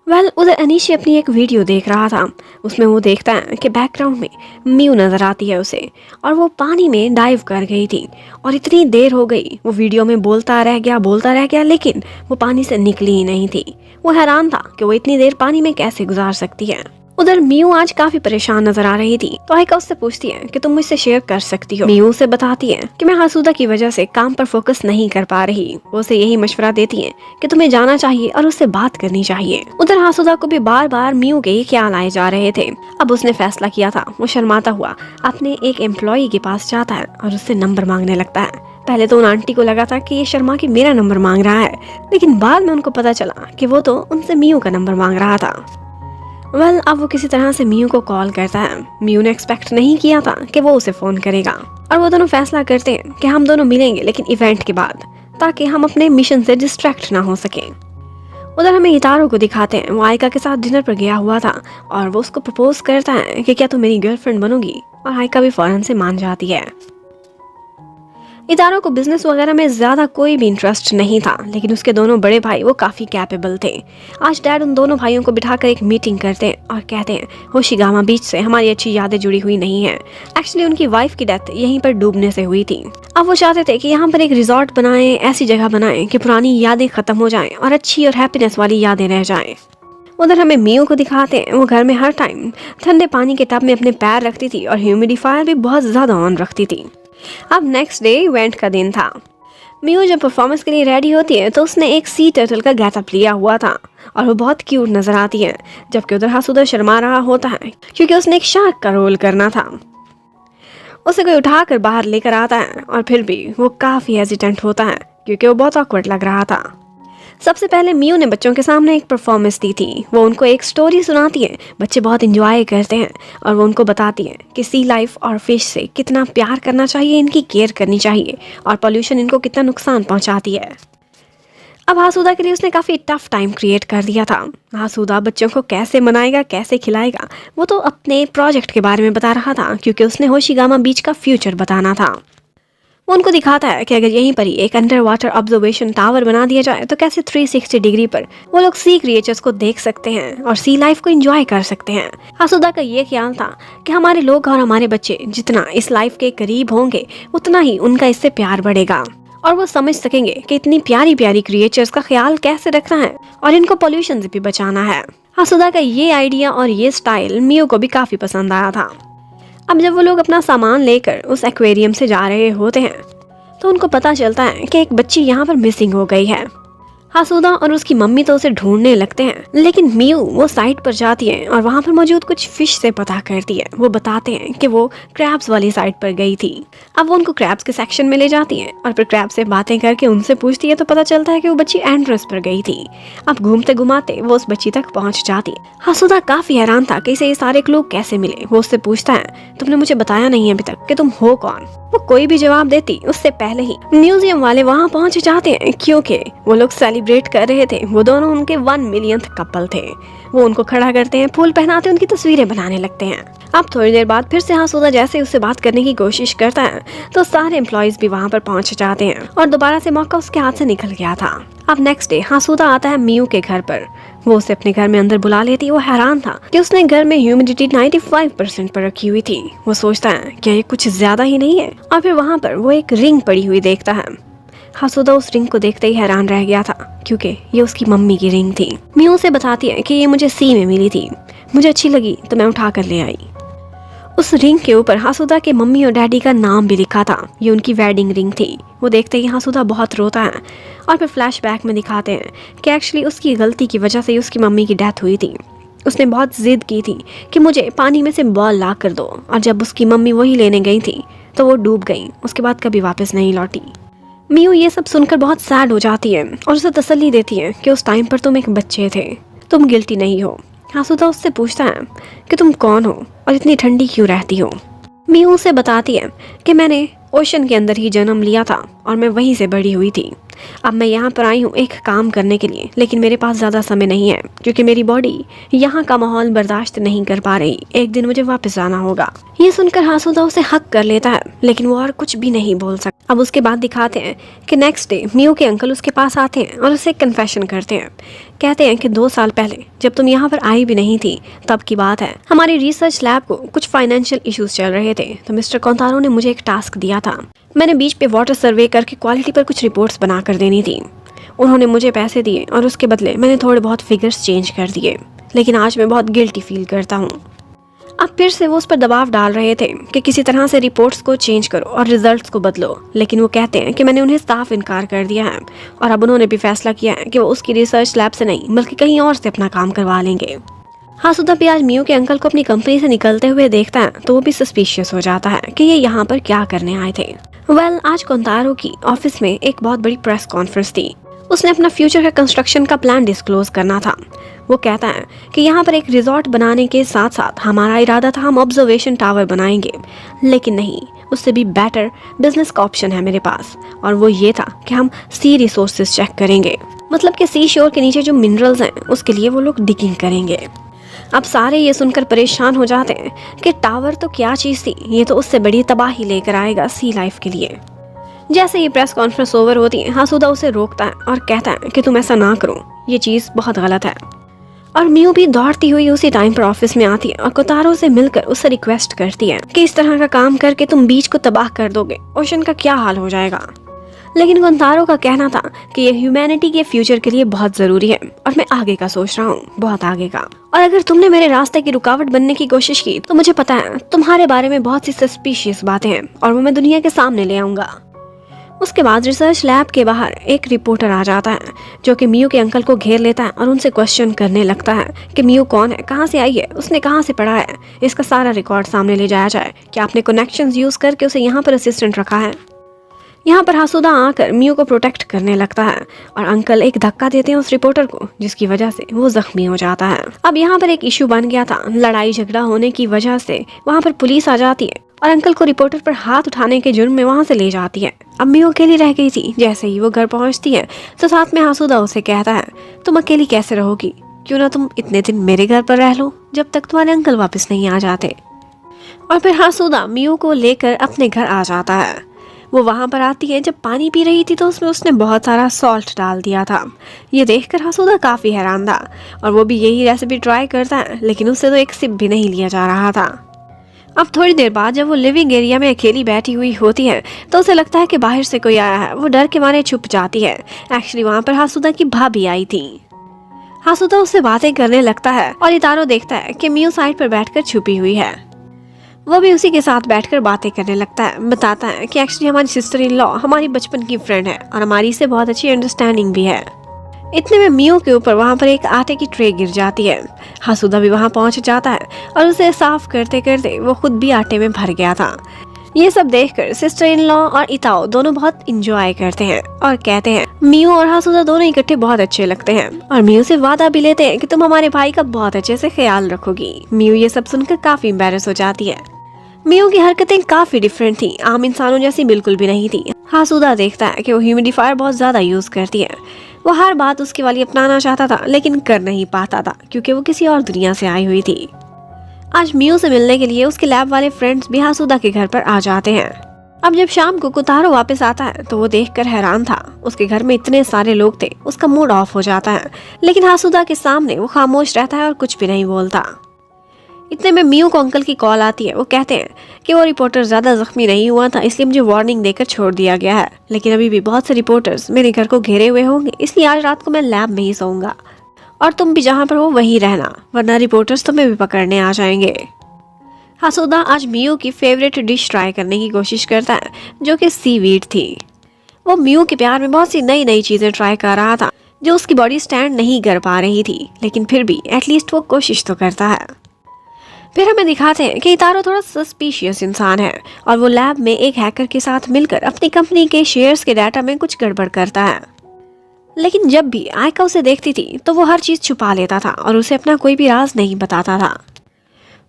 उधर अनीशी अपनी एक वीडियो देख रहा था। उसमें वो देखता है कि बैकग्राउंड में मियू नजर आती है उसे और वो पानी में डाइव कर गई थी और इतनी देर हो गई वो वीडियो में बोलता रह गया लेकिन वो पानी से निकली ही नहीं थी। वो हैरान था कि वो इतनी देर पानी में कैसे गुजार सकती है। उधर मियू आज काफी परेशान नजर आ रही थी, तो आयका उससे पूछती है कि तुम मुझसे शेयर कर सकती हो। मियू उसे बताती है कि मैं हासूदा की वजह से काम पर फोकस नहीं कर पा रही। वो उसे यही मशवरा देती है कि तुम्हें जाना चाहिए और उससे बात करनी चाहिए। उधर हासूदा को भी बार बार मियू के ख्याल आए जा रहे थे। अब उसने फैसला किया था, वो शर्माता हुआ अपने एक एम्प्लॉय के पास जाता है और उससे नंबर मांगने लगता है। पहले तो उन आंटी को लगा था कि ये शर्मा के मेरा नंबर मांग रहा है, लेकिन बाद में उनको पता चला कि वो तो उनसे मियू का नंबर मांग रहा था। अब वो किसी तरह से मियू को कॉल करता है। मियू ने एक्सपेक्ट नहीं किया था कि वो उसे फोन करेगा और वो दोनों फैसला करते हैं कि हम दोनों मिलेंगे, लेकिन इवेंट के बाद, ताकि हम अपने मिशन से डिस्ट्रैक्ट ना हो सके। उधर हमें हितारो को दिखाते हैं। वो आयका के साथ डिनर पर गया हुआ था और वो उसको प्रपोज करता है कि क्या तुम मेरी गर्लफ्रेंड बनोगी, और आयका भी फौरन से मान जाती है। हितारो को बिजनेस वगैरह में ज्यादा कोई भी इंटरेस्ट नहीं था, लेकिन उसके दोनों बड़े भाई वो काफी कैपेबल थे। आज डैड उन दोनों भाइयों को बिठाकर एक मीटिंग करते हैं और कहते हैं होशिगामा बीच से हमारी अच्छी यादें जुड़ी हुई नहीं है। एक्चुअली उनकी वाइफ की डेथ यहीं पर डूबने से हुई थी। अब वो चाहते थे कि यहाँ पर एक रिजॉर्ट बनाएं, ऐसी जगह बनाएं कि पुरानी यादें खत्म हो जाएं और अच्छी और हैप्पीनेस वाली यादें रह जाएं। उधर हमें मियू को दिखाते हैं। वो घर में हर टाइम ठंडे पानी के टब में अपने पैर रखती थी और ह्यूमिडिफायर भी बहुत ज्यादा ऑन रखती थी। अब नेक्स्ट डे इवेंट का दिन था। मियू जब परफॉर्मेंस के लिए रेडी होती है तो उसने एक सी टर्टल का गेटअप लिया हुआ था और वो बहुत क्यूट नजर आती है, जबकि उधर हासूदा शर्मा रहा होता है क्योंकि उसने एक शार्क का रोल करना था। उसे कोई उठाकर बाहर लेकर आता है और फिर भी वो काफी हेजिटेंट होता है क्योंकि वो बहुत ऑकवर्ड लग रहा था। सबसे पहले मियू ने बच्चों के सामने एक परफॉर्मेंस दी थी। वो उनको एक स्टोरी सुनाती है, बच्चे बहुत इंजॉय करते हैं और वो उनको बताती है कि सी लाइफ और फिश से कितना प्यार करना चाहिए, इनकी केयर करनी चाहिए और पोल्यूशन इनको कितना नुकसान पहुंचाती है। अब हासूदा के लिए उसने काफ़ी टफ टाइम क्रिएट कर दिया था। हासूदा बच्चों को कैसे मनाएगा, कैसे खिलाएगा, वो तो अपने प्रोजेक्ट के बारे में बता रहा था क्योंकि उसने होशिगामा बीच का फ्यूचर बताना था। वो उनको दिखाता है कि अगर यहीं पर ही एक अंडर वाटर ऑब्जर्वेशन टावर बना दिया जाए तो कैसे 360 डिग्री पर वो लोग सी क्रिएचर्स को देख सकते हैं और सी लाइफ को एंजॉय कर सकते हैं। हासूदा का ये ख्याल था कि हमारे लोग और हमारे बच्चे जितना इस लाइफ के करीब होंगे उतना ही उनका इससे प्यार बढ़ेगा और वो समझ सकेंगे कि इतनी प्यारी प्यारी क्रिएचर्स का ख्याल कैसे रखना है और इनको पोल्यूशन से भी बचाना है। हासूदा का ये आइडिया और ये स्टाइल मियू को भी काफी पसंद आया था। अब जब वो लोग अपना सामान लेकर उस एक्वेरियम से जा रहे होते हैं तो उनको पता चलता है कि एक बच्ची यहाँ पर मिसिंग हो गई है। हासूदा और उसकी मम्मी तो उसे ढूंढने लगते हैं, लेकिन मियू वो साइट पर जाती है और वहाँ पर मौजूद कुछ फिश से पता करती है। वो बताते हैं कि वो क्रैब्स वाली साइट पर गई थी। अब वो उनको क्रैब्स के सेक्शन में ले जाती है और फिर क्रैब से बातें करके उनसे पूछती है तो पता चलता है कि वो बच्ची एंड्रस पर गई थी। अब घूमते घुमाते वो उस बच्ची तक पहुँच जाती है। हासूदा काफी हैरान था कि इसे ये सारे क्लू कैसे मिले। वो उससे पूछता है तुमने मुझे बताया नहीं अभी तक कि तुम हो कौन। वो कोई भी जवाब देती उससे पहले ही म्यूजियम वाले वहाँ पहुँच जाते हैं क्योंकि वो लोग सेलिब्रेट कर रहे थे। वो दोनों उनके 1 मिलियंथ कपल थे। वो उनको खड़ा करते हैं, फूल पहनाते, उनकी तस्वीरें बनाने लगते हैं। अब थोड़ी देर बाद फिर से हासूदा जैसे उससे बात करने की कोशिश करता है तो सारे एम्प्लॉयज भी वहाँ पर पहुँच जाते हैं और दोबारा से मौका उसके हाथ से निकल गया था। अब नेक्स्ट डे हासूदा आता है मियू के घर पर। वो उसे अपने घर में अंदर बुला लेती है। वो हैरान था कि उसने घर में ह्यूमिडिटी 95% पर रखी हुई थी। वो सोचता है क्या ये कुछ ज्यादा ही नहीं है, और फिर वहाँ पर वो एक रिंग पड़ी हुई देखता है। हासूदा उस रिंग को देखते ही हैरान रह गया था क्योंकि ये उसकी मम्मी की रिंग थी। मियू से बताती है कि ये मुझे सी में मिली थी, मुझे अच्छी लगी तो मैं उठा कर ले आई। उस रिंग के ऊपर हासूदा के मम्मी और डैडी का नाम भी लिखा था। ये उनकी वेडिंग रिंग थी। वो देखते ही हासूदा बहुत रोता है और फिर फ्लैशबैक में दिखाते हैं कि एक्चुअली उसकी गलती की वजह से उसकी मम्मी की डेथ हुई थी। उसने बहुत जिद की थी कि मुझे पानी में से बॉल ला कर दो, और जब उसकी मम्मी वही लेने गई थी तो वो डूब गई। उसके बाद कभी वापस नहीं लौटी। मियू ये सब सुनकर बहुत सैड हो जाती है और उसे तसल्ली देती है कि उस टाइम पर तुम एक बच्चे थे, तुम गिल्टी नहीं हो। हासूदा उससे पूछता है कि तुम कौन हो और इतनी ठंडी क्यों रहती हो। मियू उसे बताती है कि मैंने ओशन के अंदर ही जन्म लिया था और मैं वहीं से बड़ी हुई थी। अब मैं यहाँ पर आई हूँ एक काम करने के लिए, लेकिन मेरे पास ज़्यादा समय नहीं है क्योंकि मेरी बॉडी यहाँ का माहौल बर्दाश्त नहीं कर पा रही। एक दिन मुझे वापस आना होगा। ये सुनकर हासूदा उसे हक कर लेता है, लेकिन वो और कुछ भी नहीं बोल सकता। अब उसके बाद दिखाते हैं कि नेक्स्ट डे मियू के अंकल उसके पास आते हैं और उसे कन्फेशन करते हैं। कहते हैं कि 2 साल पहले जब तुम यहाँ पर आई भी नहीं थी तब की बात है। हमारी रिसर्च लैब को कुछ फाइनेंशियल इश्यूज चल रहे थे तो मिस्टर कोंतारो ने मुझे एक टास्क दिया था। मैंने बीच पे वाटर सर्वे करके क्वालिटी पर कुछ रिपोर्ट्स बना कर देनी थी। उन्होंने मुझे पैसे दिए और उसके बदले मैंने थोड़े बहुत फिगर्स चेंज कर दिए। लेकिन आज मैं बहुत गिल्टी फील करता हूँ। अब फिर से वो उस पर दबाव डाल रहे थे कि किसी तरह से रिपोर्ट्स को चेंज करो और रिजल्ट्स को बदलो, लेकिन वो कहते हैं कि मैंने उन्हें साफ इनकार कर दिया है और अब उन्होंने भी फैसला किया है कि वो उसकी रिसर्च लैब से नहीं बल्कि कहीं और से अपना काम करवा लेंगे। हासुदा भी आज मियो के अंकल को अपनी कंपनी से निकलते हुए देखता है तो वो भी सस्पिशियस हो जाता है कि ये यहाँ पर क्या करने आए थे। आज कोंतारो की ऑफिस में एक बहुत बड़ी प्रेस कॉन्फ्रेंस थी। उसने अपना फ्यूचर का कंस्ट्रक्शन का प्लान डिस्क्लोज करना था। वो कहता है कि यहाँ पर एक रिजॉर्ट बनाने के साथ साथ हमारा इरादा था हम ऑब्जर्वेशन टावर बनाएंगे, लेकिन नहीं, उससे भी बेटर बिजनेस का ऑप्शन है मेरे पास, और वो ये था कि हम सी रिसोर्सेज चेक करेंगे, मतलब कि सी शोर के नीचे जो मिनरल्स हैं उसके लिए वो लोग डिगिंग करेंगे। अब सारे ये सुनकर परेशान हो जाते हैं कि टावर तो क्या चीज़ थी, ये तो उससे बड़ी तबाही लेकर आएगा सी लाइफ के लिए। जैसे ये प्रेस कॉन्फ्रेंस ओवर होती है, हासुदा उसे रोकता है और कहता है कि तुम ऐसा ना करो, ये चीज़ बहुत गलत है। और मियो भी दौड़ती हुई उसी टाइम पर ऑफिस में आती है और कोतारो से मिलकर उससे रिक्वेस्ट करती है कि इस तरह का काम करके तुम बीच को तबाह कर दोगे, ओशन का क्या हाल हो जाएगा। लेकिन कोतारो का कहना था कि ये ह्यूमैनिटी के फ्यूचर के लिए बहुत जरूरी है और मैं आगे का सोच रहा हूँ, बहुत आगे का, और अगर तुमने मेरे रास्ते की रुकावट बनने की कोशिश की तो मुझे पता है तुम्हारे बारे में बहुत सी सस्पिशियस बातें हैं और वो मैं दुनिया के सामने ले आऊंगा। उसके बाद रिसर्च लैब के बाहर एक रिपोर्टर आ जाता है जो कि मियो के अंकल को घेर लेता है और उनसे क्वेश्चन करने लगता है कि मियो कौन है, कहाँ से आई है, उसने कहाँ से पढ़ा है, इसका सारा रिकॉर्ड सामने ले जाया जाए, क्या आपने कनेक्शंस यूज करके उसे यहाँ पर असिस्टेंट रखा है। यहाँ पर हासुदा आकर मियो को प्रोटेक्ट करने लगता है और अंकल एक धक्का देते हैं उस रिपोर्टर को, जिसकी वजह से वो जख्मी हो जाता है। अब यहाँ पर एक इशू बन गया था, लड़ाई झगड़ा होने की वजह से वहाँ पर पुलिस आ जाती है और अंकल को रिपोर्टर पर हाथ उठाने के जुर्म में वहाँ से ले जाती है। अब मियो अकेली रह गई थी। जैसे ही वो घर पहुँचती है तो साथ में हासुदा उसे कहता है, तुम अकेली कैसे रहोगी, क्यों ना तुम इतने दिन मेरे घर पर रह लो जब तक तुम्हारे अंकल वापस नहीं आ जाते। और फिर हासुदा मियो को लेकर अपने घर आ जाता है। वो वहाँ पर आती है, जब पानी पी रही थी तो उसमें उसने बहुत सारा सॉल्ट डाल दिया था। ये देखकर हासुदा काफ़ी हैरान था और वो भी यही रेसिपी ट्राई करता है, लेकिन उससे तो एक सिप भी नहीं लिया जा रहा था। अब थोड़ी देर बाद जब वो लिविंग एरिया में अकेली बैठी हुई होती है तो उसे लगता है कि बाहर से कोई आया है। वो डर के मारे छुप जाती है। एक्चुअली वहाँ पर हासुदा की भाभी आई थी। हासुदा उससे बातें करने लगता है और इतारो देखता है कि मियो साइड पर बैठकर छुपी हुई है। वो भी उसी के साथ बैठकर बातें करने लगता है। बताता है कि एक्चुअली हमारी सिस्टर इन लॉ हमारी बचपन की फ्रेंड है और हमारी से बहुत अच्छी अंडरस्टैंडिंग भी है। इतने में मियो के ऊपर वहाँ पर एक आटे की ट्रे गिर जाती है। हासुदा भी वहाँ पहुँच जाता है और उसे साफ करते करते वो खुद भी आटे में भर गया था। ये सब देखकर सिस्टर इन लॉ और इताओ दोनों बहुत इंजॉय करते हैं और कहते हैं मियो और हासुदा दोनों इकट्ठे बहुत अच्छे लगते हैं, और मियो से वादा भी लेते हैं कि तुम हमारे भाई का बहुत अच्छे से ख्याल रखोगी। मियो ये सब सुनकर काफी एम्बैरेस हो जाती है। मियो की हरकतें काफी डिफरेंट थी, आम इंसानों जैसी बिल्कुल भी नहीं थी। हासुदा देखता है कि वो ह्यूमिडिफायर बहुत ज्यादा यूज करती है। वो हर बात उसकी वाली अपनाना चाहता था लेकिन कर नहीं पाता था क्योंकि वो किसी और दुनिया से आई हुई थी। आज मियो से मिलने के लिए उसके लैब वाले फ्रेंड्स भी हासुदा के घर पर आ जाते हैं। अब जब शाम को कोतारो वापस आता है तो वो देखकर हैरान था। उसके घर में इतने सारे लोग थे, उसका मूड ऑफ हो जाता है, लेकिन हासुदा के सामने वो खामोश रहता है और कुछ भी नहीं बोलता। इतने में मियो को अंकल की कॉल आती है। वो कहते हैं कि वो रिपोर्टर ज़्यादा जख्मी नहीं हुआ था, इसलिए मुझे वार्निंग देकर छोड़ दिया गया है, लेकिन अभी भी बहुत से रिपोर्टर्स मेरे घर को घेरे हुए होंगे, इसलिए आज रात को मैं लैब में ही सोऊंगा और तुम भी जहाँ पर हो वहीं रहना, वरना रिपोर्टर्स तुम्हें भी पकड़ने आ जाएंगे। हासुदा आज मियो की फेवरेट डिश ट्राई करने की कोशिश करता है जो कि सीवीड थी। वो मियो के प्यार में बहुत सी नई नई चीज़ें ट्राई कर रहा था जो उसकी बॉडी स्टैंड नहीं कर पा रही थी, लेकिन फिर भी एटलीस्ट वो कोशिश तो करता है। फिर हमें दिखाते हैं कि इतारो थोड़ा सस्पिशियस इंसान है और वो लैब में एक हैकर के साथ मिलकर अपनी कंपनी के शेयर्स के डाटा में कुछ गड़बड़ करता है। लेकिन जब भी आयका उसे देखती थी तो वो हर चीज़ छुपा लेता था और उसे अपना कोई भी राज नहीं बताता था।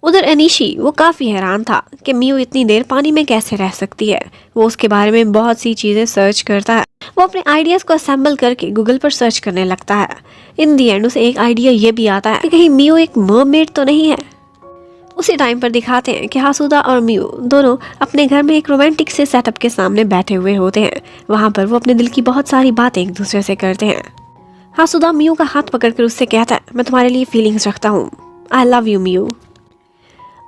उधर अनिशी वो काफ़ी हैरान था कि मियो इतनी देर पानी में कैसे रह सकती है। वो उसके बारे में बहुत सी चीज़ें सर्च करता है। वो अपने आइडियाज़ को असेंबल करके गूगल पर सर्च करने लगता है। इन दी एंड उसे एक आइडिया ये भी आता है कि कहीं मियो एक मरमेड तो नहीं है। उसी टाइम पर दिखाते हैं कि हासुदा और मियो दोनों अपने घर में एक रोमांटिक से सेटअप के सामने बैठे हुए होते हैं। वहाँ पर वो अपने दिल की बहुत सारी बातें एक दूसरे से करते हैं। हासुदा मियो का हाथ पकड़कर उससे कहता है, मैं तुम्हारे लिए फीलिंग्स रखता हूँ, आई लव यू मियो।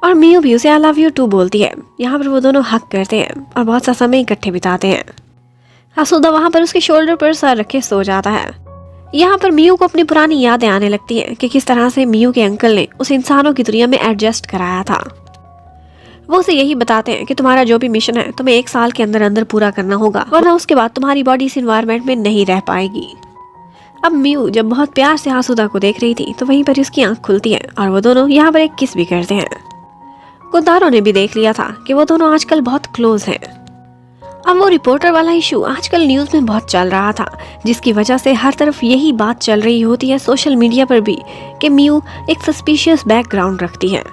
और मियो भी उसे आई लव यू टू बोलती है। यहाँ पर वो दोनों हक करते हैं और बहुत सा समय इकट्ठे बिताते हैं। हासुदा वहाँ पर उसके शोल्डर पर सर रखे सो जाता है। यहाँ पर मियू को अपनी पुरानी यादें आने लगती हैं कि किस तरह से मियू के अंकल ने उसे इंसानों की दुनिया में एडजस्ट कराया था। वो उसे यही बताते हैं कि तुम्हारा जो भी मिशन है तुम्हें 1 साल के अंदर अंदर पूरा करना होगा, वरना उसके बाद तुम्हारी बॉडी इस इन्वायरमेंट में नहीं रह पाएगी। अब मियू जब बहुत प्यार से हासुदा को देख रही थी तो वहीं पर उसकी आंख खुलती है और वो दोनों यहाँ पर एक किस भी करते हैं। कोंतारो ने भी देख लिया था कि वो दोनों आजकल बहुत क्लोज हैं। अब वो रिपोर्टर वाला इशू आजकल न्यूज़ में बहुत चल रहा था, जिसकी वजह से हर तरफ यही बात चल रही होती है सोशल मीडिया पर भी कि मियू एक सस्पिशियस बैकग्राउंड रखती है।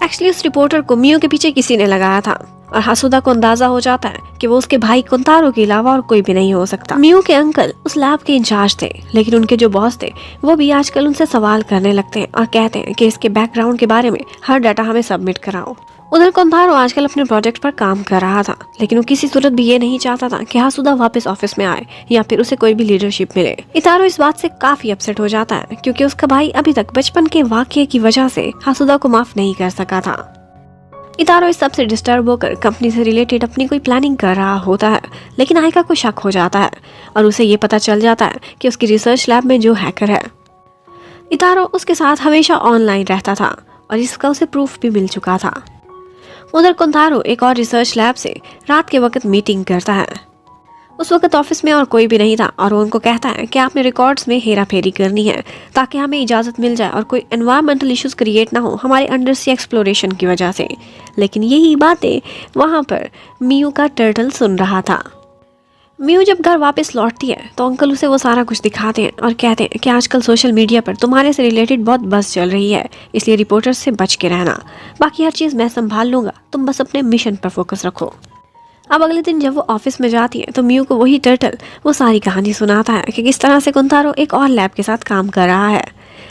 एक्चुअली उस रिपोर्टर को मियू के पीछे किसी ने लगाया था और हासुदा को अंदाजा हो जाता है कि वो उसके भाई कोंतारो के अलावा और कोई भी नहीं हो सकता। मियू के अंकल उस लैब के इंचार्ज थे, लेकिन उनके जो बॉस थे वो भी आजकल उनसे सवाल करने लगते हैं और कहते हैं कि इसके बैकग्राउंड के बारे में हर डाटा हमें सबमिट कराओ। उधर कोंतारो आजकल अपने प्रोजेक्ट पर काम कर रहा था, लेकिन वो किसी सूरत भी ये नहीं चाहता था कि हासुदा वापस ऑफिस में आए या फिर उसे कोई भी लीडरशिप मिले। इतारो इस बात से काफी अपसेट हो जाता है क्योंकि उसका भाई अभी तक बचपन के वाकये की वजह से हासुदा को माफ नहीं कर सका था। इतारो इस सबसे डिस्टर्ब होकर कंपनी से रिलेटेड अपनी कोई प्लानिंग कर रहा होता है, लेकिन आयका को शक हो जाता है और उसे ये पता चल जाता है कि उसकी रिसर्च लैब में जो हैकर है इतारो उसके साथ हमेशा ऑनलाइन रहता था और इसका उसे प्रूफ भी मिल चुका था। उधर कोंतारो एक और रिसर्च लैब से रात के वक्त मीटिंग करता है। उस वक्त ऑफिस में और कोई भी नहीं था और वो उनको कहता है कि आपने रिकॉर्ड्स में हेरा फेरी करनी है ताकि हमें इजाज़त मिल जाए और कोई एनवायरमेंटल इश्यूज क्रिएट ना हो हमारे अंडर सी एक्सप्लोरेशन की वजह से। लेकिन यही बातें वहाँ पर मियू का टर्टल सुन रहा था। मियू जब घर वापस लौटती है तो अंकल उसे वो सारा कुछ दिखाते हैं और कहते हैं कि आजकल सोशल मीडिया पर तुम्हारे से रिलेटेड बहुत बस चल रही है, इसलिए रिपोर्टर्स से बच के रहना, बाकी हर चीज़ मैं संभाल लूँगा, तुम बस अपने मिशन पर फोकस रखो। अब अगले दिन जब वो ऑफिस में जाती है तो मियू को वही टर्टल वो सारी कहानी सुनाता है कि किस तरह से कोंतारो एक और लैब के साथ काम कर रहा है।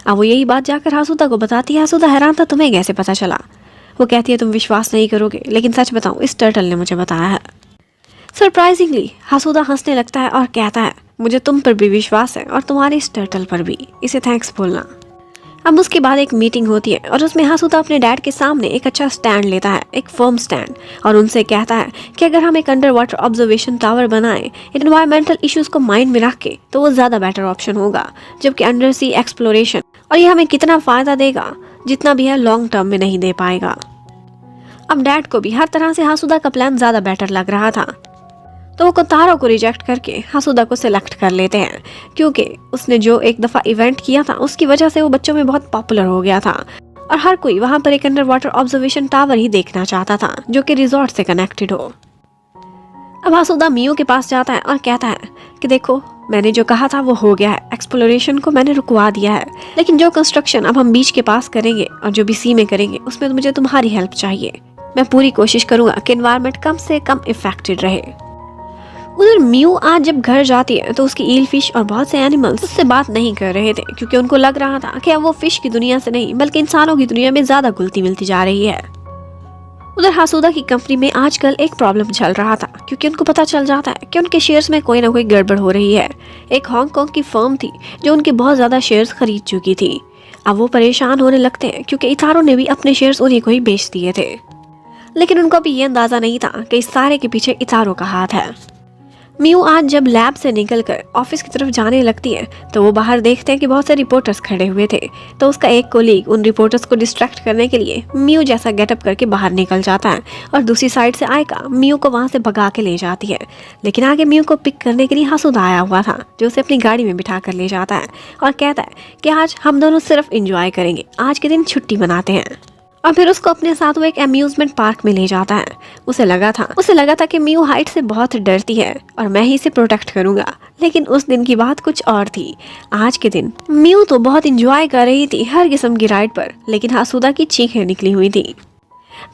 अब वो यही बात जाकर हासुदा को बताती है। हासुदा हैरान था, तुम्हें कैसे पता चला? वो कहती है तुम विश्वास नहीं करोगे, लेकिन सच बताऊं इस टर्टल ने मुझे बताया है। सरप्राइजिंगली हासुदा हंसने लगता है और कहता है मुझे तुम पर भी विश्वास है और तुम्हारे इस टर्टल पर भी, इसे थैंक्स बोलना। अब उसके बाद एक मीटिंग होती है और उसमें हासुदा अपने डैड के सामने एक अच्छा स्टैंड लेता है, एक फर्म स्टैंड, और उनसे कहता है कि अगर हम एक अंडर वाटर ऑब्जर्वेशन टावर बनाएं एनवायरमेंटल इश्यूज को माइंड में रख के तो वो ज़्यादा बेटर ऑप्शन होगा, जबकि अंडर सी एक्सप्लोरेशन और ये हमें कितना फ़ायदा देगा जितना भी है लॉन्ग टर्म में नहीं दे पाएगा। अब डैड को भी हर तरह से हासुदा का प्लान ज़्यादा बेटर लग रहा था, तो वो कोंतारो को रिजेक्ट करके हासुदा को सिलेक्ट कर लेते हैं क्योंकि उसने जो एक दफ़ा इवेंट किया था उसकी वजह से वो बच्चों में बहुत पॉपुलर हो गया था और हर कोई वहाँ पर एक अंडर वाटर ऑब्जर्वेशन टावर ही देखना चाहता था जो कि रिजॉर्ट से कनेक्टेड हो। अब हासुदा मियू के पास जाता है और कहता है कि देखो मैंने जो कहा था वो हो गया है, एक्सप्लोरेशन को मैंने रुकवा दिया है, लेकिन जो कंस्ट्रक्शन अब हम बीच के पास करेंगे और जो भी सी में करेंगे उसमें मुझे तुम्हारी हेल्प चाहिए। मैं पूरी कोशिश करूँगा कि एनवायरमेंट कम से कम इफेक्टेड रहे। उधर मियू आज जब घर जाती है तो उसकी ईल फिश और बहुत से एनिमल्स उससे बात नहीं कर रहे थे क्योंकि उनको लग रहा था कि अब वो फिश की दुनिया से नहीं बल्कि इंसानों की दुनिया में ज्यादा घुलती मिलती जा रही है। उधर हासुदा की कंपनी में आजकल एक प्रॉब्लम चल रहा था क्योंकि उनको पता चल जाता है कि उनके शेयर्स में कोई ना कोई गड़बड़ हो रही है। एक हांगकांग की फर्म थी जो उनके बहुत ज्यादा शेयर्स खरीद चुकी थी। अब वो परेशान होने लगते हैं क्योंकि इतारो ने भी अपने शेयर्स उन्हीं को ही बेच दिए थे, लेकिन उनको अभी ये अंदाजा नहीं था कि इस सारे के पीछे इतारो का हाथ है। मियू आज जब लैब से निकलकर ऑफिस की तरफ जाने लगती है तो वो बाहर देखते हैं कि बहुत से रिपोर्टर्स खड़े हुए थे, तो उसका एक कोलीग उन रिपोर्टर्स को डिस्ट्रैक्ट करने के लिए मियू जैसा गेटअप करके बाहर निकल जाता है और दूसरी साइड से आयका मियू को वहां से भगा के ले जाती है। लेकिन आगे मियू को पिक करने के लिए हासुदा आया हुआ था जो उसे अपनी गाड़ी में बिठा कर ले जाता है और कहता है कि आज हम दोनों सिर्फ इंजॉय करेंगे, आज के दिन छुट्टी मनाते हैं। और फिर उसको अपने साथ वो एक अम्यूजमेंट पार्क में ले जाता है। उसे लगा था कि मियू हाइट से बहुत डरती है और मैं ही इसे प्रोटेक्ट करूंगा, लेकिन उस दिन की बात कुछ और थी। आज के दिन मियू तो बहुत इंजॉय कर रही थी हर किस्म की राइड पर, लेकिन हासुदा की चीखें निकली हुई थी।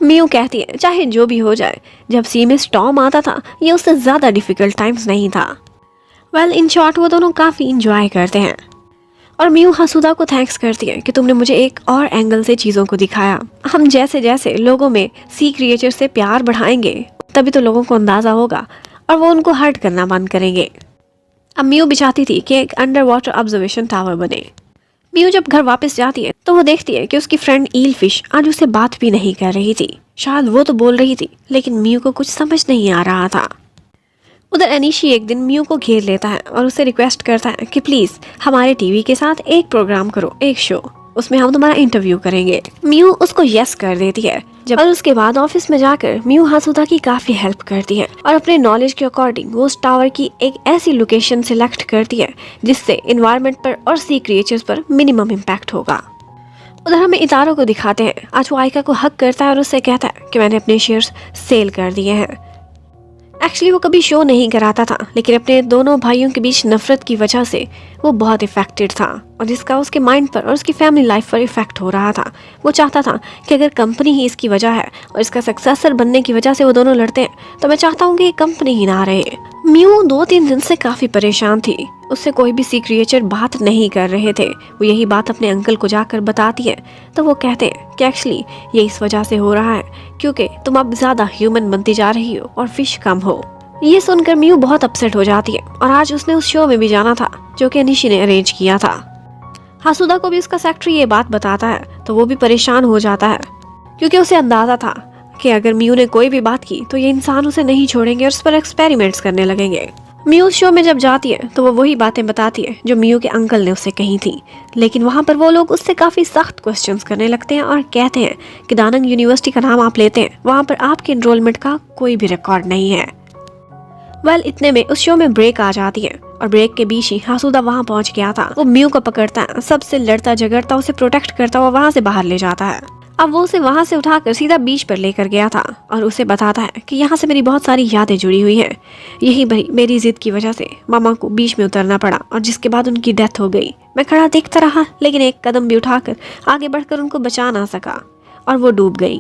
मियू कहती है चाहे जो भी हो जाए, जब सी में स्टॉर्म आता था ये उससे ज्यादा डिफिकल्ट टाइम्स नहीं था। वेल इन शॉर्ट वो दोनों काफी इंजॉय करते हैं और मियू हासुदा को थैंक्स करती है कि तुमने मुझे एक और एंगल से चीज़ों को दिखाया। हम जैसे जैसे लोगों में सी क्रिएचर से प्यार बढ़ाएंगे तभी तो लोगों को अंदाज़ा होगा और वो उनको हर्ट करना बंद करेंगे। अब मियू भी चाहती थी कि एक अंडर वाटर ऑब्जर्वेशन टावर बने। मियू जब घर वापस जाती है तो वो देखती है कि उसकी फ्रेंड ईल फिश आज उससे बात भी नहीं कर रही थी। शायद वो तो बोल रही थी लेकिन मियू को कुछ समझ नहीं आ रहा था। उधर अनिशी एक दिन म्यू को घेर लेता है और उससे रिक्वेस्ट करता है कि प्लीज हमारे टीवी के साथ एक प्रोग्राम करो, एक शो, उसमें हम तुम्हारा इंटरव्यू करेंगे। म्यू उसको यस कर देती है। और उसके बाद ऑफिस में जाकर म्यू हासुदा की काफी हेल्प करती है और अपने नॉलेज के अकॉर्डिंग वो उस टावर की एक ऐसी लोकेशन सिलेक्ट करती है जिससे इन्वायरमेंट पर और सी क्रिएचर्स पर मिनिमम इम्पैक्ट होगा। उधर हमें इतारो को दिखाते हैं। आज वो आयका को हक करता है और उससे कहता है कि मैंने अपने शेयर्स सेल कर दिए हैं। एक्चुअली वो कभी शो नहीं कराता था, लेकिन अपने दोनों भाइयों के बीच नफरत की वजह से वो बहुत इफेक्टेड था और जिसका उसके माइंड पर और उसकी फैमिली लाइफ पर इफेक्ट हो रहा था। वो चाहता था कि अगर कंपनी ही इसकी वजह है और इसका सक्सेसर बनने की वजह से वो दोनों लड़ते हैं तो मैं चाहता हूँ कि ये कंपनी ही ना रहे। म्यू 2-3 दिन से काफी परेशान थी। उससे कोई भी सी क्रिएचर बात नहीं कर रहे थे। वो यही बात अपने अंकल को जाकर बताती है तो वो कहते हैं कि एक्चुअली ये इस वजह से हो रहा है क्योंकि तुम अब ज्यादा ह्यूमन बनती जा रही हो और फिश कम हो। ये सुनकर म्यू बहुत अपसेट हो जाती है और आज उसने उस शो में भी जाना था जो कि अनिशी ने अरेंज किया था। हासुदा को भी उसका सेक्रेटरी ये बात बताता है तो वो भी परेशान हो जाता है क्योंकि उसे अंदाजा था कि अगर म्यू ने कोई भी बात की तो ये इंसान उसे नहीं छोड़ेंगे और उस पर एक्सपेरिमेंट्स करने लगेंगे। म्यू उस शो में जब जाती है तो वो वही बातें बताती है जो म्यू के अंकल ने उससे कही थी, लेकिन वहाँ पर वो लोग उससे काफी सख्त क्वेश्चंस करने लगते हैं और कहते हैं कि दानंग यूनिवर्सिटी का नाम आप लेते हैं, वहाँ पर आपके एनरोलमेंट का कोई भी रिकॉर्ड नहीं है। इतने में उस शो में ब्रेक आ जाती है और ब्रेक के बीच ही हासुदा वहाँ पहुँच गया था। वो म्यू को पकड़ता है, सबसे लड़ता झगड़ता उसे प्रोटेक्ट करता हुआ वहाँ से बाहर ले जाता है। अब वो उसे वहाँ से उठाकर सीधा बीच पर लेकर गया था और उसे बताता है कि यहाँ से मेरी बहुत सारी यादें जुड़ी हुई हैं। यही मेरी जिद की वजह से मामा को बीच में उतरना पड़ा और जिसके बाद उनकी डेथ हो गई। मैं खड़ा देखता रहा लेकिन एक कदम भी उठाकर आगे बढ़कर उनको बचा ना सका और वो डूब गई।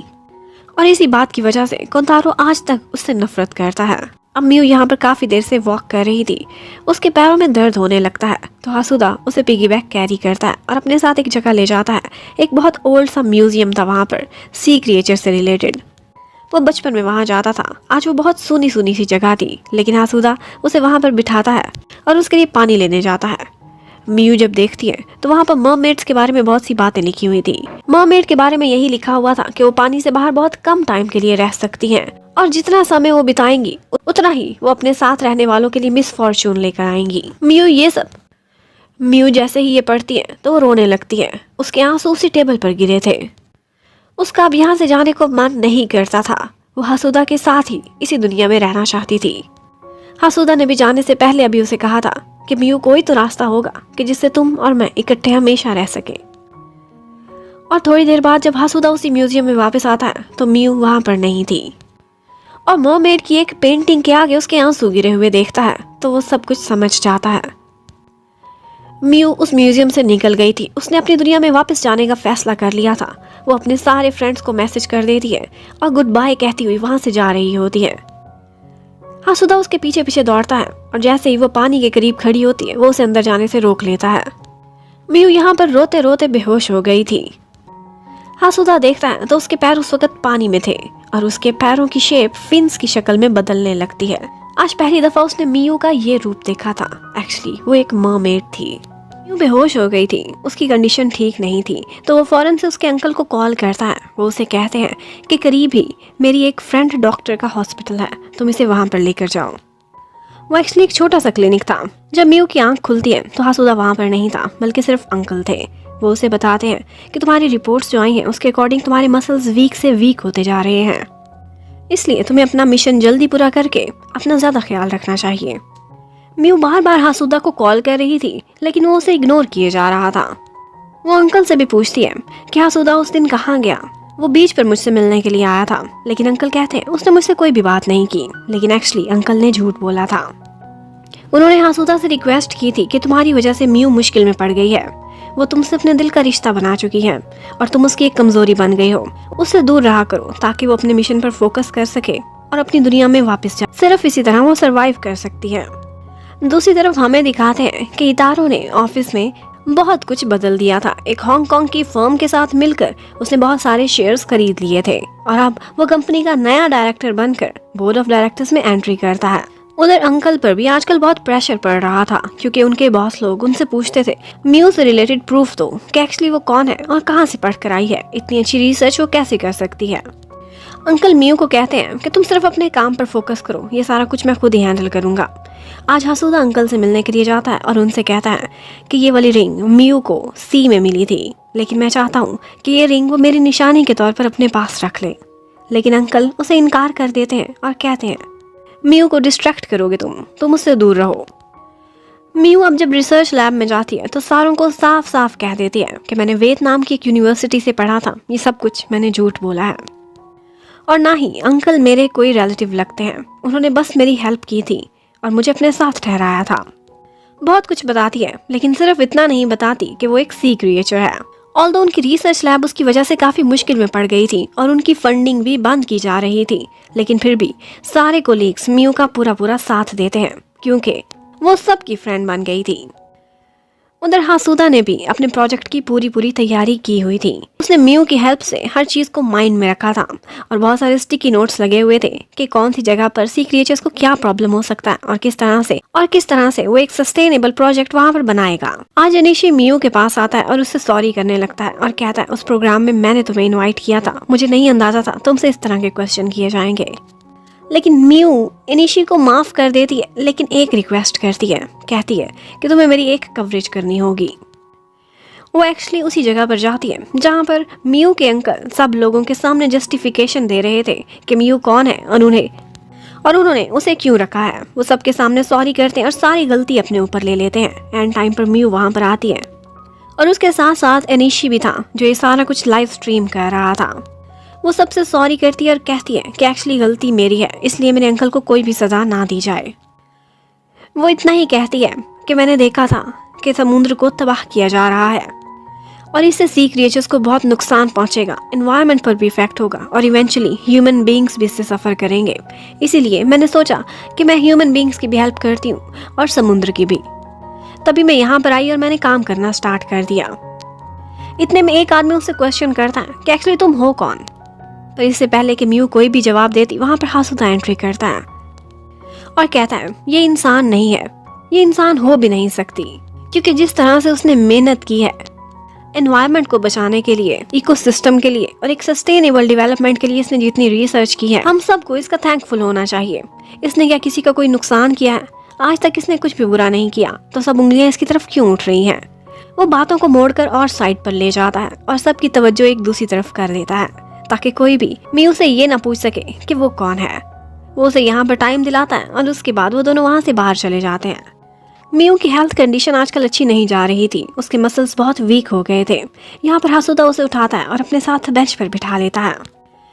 और इसी बात की वजह से कोंतारो आज तक उससे नफरत करता है। अब म्यू यहाँ पर काफी देर से वॉक कर रही थी। उसके पैरों में दर्द होने लगता है तो हासुदा उसे पिगी बैग कैरी करता है और अपने साथ एक जगह ले जाता है। एक बहुत ओल्ड सा म्यूजियम था वहाँ पर सी क्रिएचर से रिलेटेड। वो बचपन में वहाँ जाता था। आज वो बहुत सूनी सूनी सी जगह थी, लेकिन हासुदा उसे वहाँ पर बिठाता है और उसके लिए पानी लेने जाता है। म्यू जब देखती है तो वहाँ पर मरमेड्स के बारे में बहुत सी बातें लिखी हुई थी। मरमेड के बारे में यही लिखा हुआ था कि वो पानी से बाहर बहुत कम टाइम के लिए रह सकती हैं और जितना समय वो बिताएंगी उतना ही वो अपने साथ रहने वालों के लिए मिस फॉर्चून लेकर आएंगी। म्यू जैसे ही ये पढ़ती है तो वो रोने लगती है। उसके आंसू उसी टेबल पर गिरे थे। उसका अब यहाँ से जाने को मन नहीं करता था। वो हासुदा के साथ ही इसी दुनिया में रहना चाहती थी। हासुदा ने भी जाने से पहले अभी उसे कहा था कि म्यू कोई तो रास्ता होगा कि जिससे तुम और मैं इकट्ठे हमेशा रह सके। और थोड़ी देर बाद जब हासुदा उसी म्यूजियम में वापस आता है तो म्यू वहां पर नहीं थी और मरमेड की एक पेंटिंग के आगे उसके आंसू गिरे हुए देखता है तो वो सब कुछ समझ जाता है। म्यू उस म्यूजियम से निकल गई थी। उसने अपनी दुनिया में वापस जाने का फैसला कर लिया था। वो अपने सारे फ्रेंड्स को मैसेज कर देती है और गुड बाय कहती हुई वहां से जा रही होती है। हासुदा उसके पीछे पीछे दौड़ता है और जैसे ही वो पानी के करीब खड़ी होती है वो उसे अंदर जाने से रोक लेता है। म्यू यहाँ पर रोते रोते बेहोश हो गई थी। हासुदा देखता है तो उसके पैर उस वक्त पानी में थे और उसके पैरों की शेप फिन्स की शक्ल में बदलने लगती है। आज पहली दफा उसने मियू का ये रूप देखा था। एक्चुअली वो एक मरमेड थी। मियू बेहोश हो गई थी। उसकी कंडीशन ठीक नहीं थी तो वो फौरन से उसके अंकल को कॉल करता है। वो उसे कहते हैं कि करीब ही मेरी एक फ्रेंड डॉक्टर का हॉस्पिटल है, तुम इसे वहां पर लेकर जाओ। वो एक्चुअली एक छोटा सा क्लिनिक था। जब मियू की आंख खुलती है तो हासुदा वहां पर नहीं था बल्कि सिर्फ अंकल थे। वो उसे बताते हैं कि तुम्हारी रिपोर्ट्स जो आई हैं उसके अकॉर्डिंग तुम्हारे मसल्स वीक से वीक होते जा रहे हैं, इसलिए तुम्हें अपना मिशन जल्दी पूरा करके अपना ज्यादा ख्याल रखना चाहिए। म्यू बार बार हासुदा को कॉल कर रही थी लेकिन वो उसे इग्नोर किए जा रहा था। वो अंकल से भी पूछती है कि हासुदा उस दिन कहाँ गया। वो बीच पर मुझसे मिलने के लिए आया था, लेकिन अंकल कहते हैं उसने मुझसे कोई भी बात नहीं की। लेकिन एक्चुअली अंकल ने झूठ बोला था। उन्होंने हासुदा से रिक्वेस्ट की थी कि तुम्हारी वजह से म्यू मुश्किल में पड़ गई है। वो तुमसे अपने दिल का रिश्ता बना चुकी है और तुम उसकी एक कमजोरी बन गई हो। उससे दूर रहा करो ताकि वो अपने मिशन पर फोकस कर सके और अपनी दुनिया में वापस जाए। सिर्फ इसी तरह वो सरवाइव कर सकती है। दूसरी तरफ हमें दिखाते हैं कि इतारो ने ऑफिस में बहुत कुछ बदल दिया था। एक हांगकांग की फर्म के साथ मिलकर उसने बहुत सारे शेयर्स खरीद लिए थे और अब वो कंपनी का नया डायरेक्टर बनकर बोर्ड ऑफ डायरेक्टर्स में एंट्री करता है। उधर अंकल पर भी आजकल बहुत प्रेशर पड़ रहा था क्योंकि उनके बॉस लोग उनसे पूछते थे म्यू से रिलेटेड प्रूफ दो कि एक्चुअली वो कौन है और कहाँ से पढ़कर आई है। इतनी अच्छी रिसर्च वो कैसे कर सकती है। अंकल मियू को कहते हैं कि तुम सिर्फ अपने काम पर फोकस करो, ये सारा कुछ मैं खुद ही हैंडल करूंगा। आज हासूदा अंकल से मिलने के लिए जाता है और उनसे कहता है कि ये वाली रिंग मियू को सी में मिली थी, लेकिन मैं चाहता हूँ कि ये रिंग वो मेरी निशानी के तौर पर अपने पास रख ले। लेकिन अंकल उसे इनकार कर देते हैं और कहते हैं मियू को डिस्ट्रैक्ट करोगे तुम उससे दूर रहो। मियू अब जब रिसर्च लैब में जाती है तो सारों को साफ साफ कह देती है कि मैंने वियतनाम की एक यूनिवर्सिटी से पढ़ा था, ये सब कुछ मैंने झूठ बोला है और ना ही अंकल मेरे कोई रिलेटिव लगते हैं, उन्होंने बस मेरी हेल्प की थी और मुझे अपने साथ ठहराया था। बहुत कुछ बताती है लेकिन सिर्फ इतना नहीं बताती कि वो एक सी क्रिएचर है। ऑल्दो उनकी रिसर्च लैब उसकी वजह से काफ़ी मुश्किल में पड़ गई थी और उनकी फंडिंग भी बंद की जा रही थी, लेकिन फिर भी सारे कोलीग्स मियू का पूरा साथ देते हैं क्योंकि वो सबकी फ्रेंड बन गई थी। उधर हासूदा ने भी अपने प्रोजेक्ट की पूरी तैयारी की हुई थी। उसने मियू की हेल्प से हर चीज़ को माइंड में रखा था और बहुत सारे स्टिकी नोट्स लगे हुए थे कि कौन सी जगह पर सी क्रिएचर्स को क्या प्रॉब्लम हो सकता है और किस तरह से वो एक सस्टेनेबल प्रोजेक्ट वहाँ पर बनाएगा। आज अनिशी मियू के पास आता है और उससे सॉरी करने लगता है और कहता है उस प्रोग्राम में मैंने तुम्हें इन्वाइट किया था, मुझे नहीं अंदाजा था तुमसे इस तरह के क्वेश्चन किए जाएंगे। लेकिन मियू इनिशी को माफ़ कर देती है लेकिन एक रिक्वेस्ट करती है, कहती है कि तुम्हें मेरी एक कवरेज करनी होगी। वो एक्चुअली उसी जगह पर जाती है जहाँ पर मियू के अंकल सब लोगों के सामने जस्टिफिकेशन दे रहे थे कि मियू कौन है और उन्होंने उसे क्यों रखा है। वो सबके सामने सॉरी करते हैं और सारी गलती अपने ऊपर ले लेते हैं। एंड टाइम पर मियू वहाँ पर आती है और उसके साथ साथ एनिशी भी था जो ये सारा कुछ लाइव स्ट्रीम कर रहा था। वो सबसे सॉरी करती है और कहती है कि एक्चुअली गलती मेरी है, इसलिए मेरे अंकल को कोई भी सज़ा ना दी जाए। वो इतना ही कहती है कि मैंने देखा था कि समुद्र को तबाह किया जा रहा है और इससे सी क्रिएचर्स को बहुत नुकसान पहुंचेगा, एनवायरनमेंट पर भी इफेक्ट होगा और इवेंचुअली ह्यूमन बींग्स भी इससे सफ़र करेंगे। इसीलिए मैंने सोचा कि मैं ह्यूमन बींग्स की भी हेल्प करती हूँ और समुद्र की भी। तभी मैं यहाँ पर आई और मैंने काम करना स्टार्ट कर दिया। इतने में एक आदमी उससे क्वेश्चन करता है कि एक्चुअली तुम हो कौन। पर इससे पहले कि मियू कोई भी जवाब देती वहाँ पर हासूदा एंट्री करता है और कहता है ये इंसान नहीं है, ये इंसान हो भी नहीं सकती, क्योंकि जिस तरह से उसने मेहनत की है एनवायरनमेंट को बचाने के लिए, इकोसिस्टम के लिए और एक सस्टेनेबल डेवलपमेंट के लिए इसने जितनी रिसर्च की है, हम सबको इसका थैंकफुल होना चाहिए। इसने क्या किसी का कोई नुकसान किया है? आज तक इसने कुछ भी बुरा नहीं किया, तो सब उंगलियां इसकी तरफ क्यों उठ रही हैं? वो बातों को मोड़कर और साइड पर ले जाता है और सबकी तवज्जो एक दूसरी तरफ कर देता है ताकि कोई भी मियू से ये ना पूछ सके कि वो कौन है। वो उसे यहाँ पर टाइम दिलाता है और उसके बाद वो दोनों वहाँ से बाहर चले जाते हैं। मियू की हेल्थ कंडीशन आजकल अच्छी नहीं जा रही थी, उसके मसल्स बहुत वीक हो गए थे। यहाँ पर हासूदा उसे उठाता है और अपने साथ बेंच पर बिठा लेता है।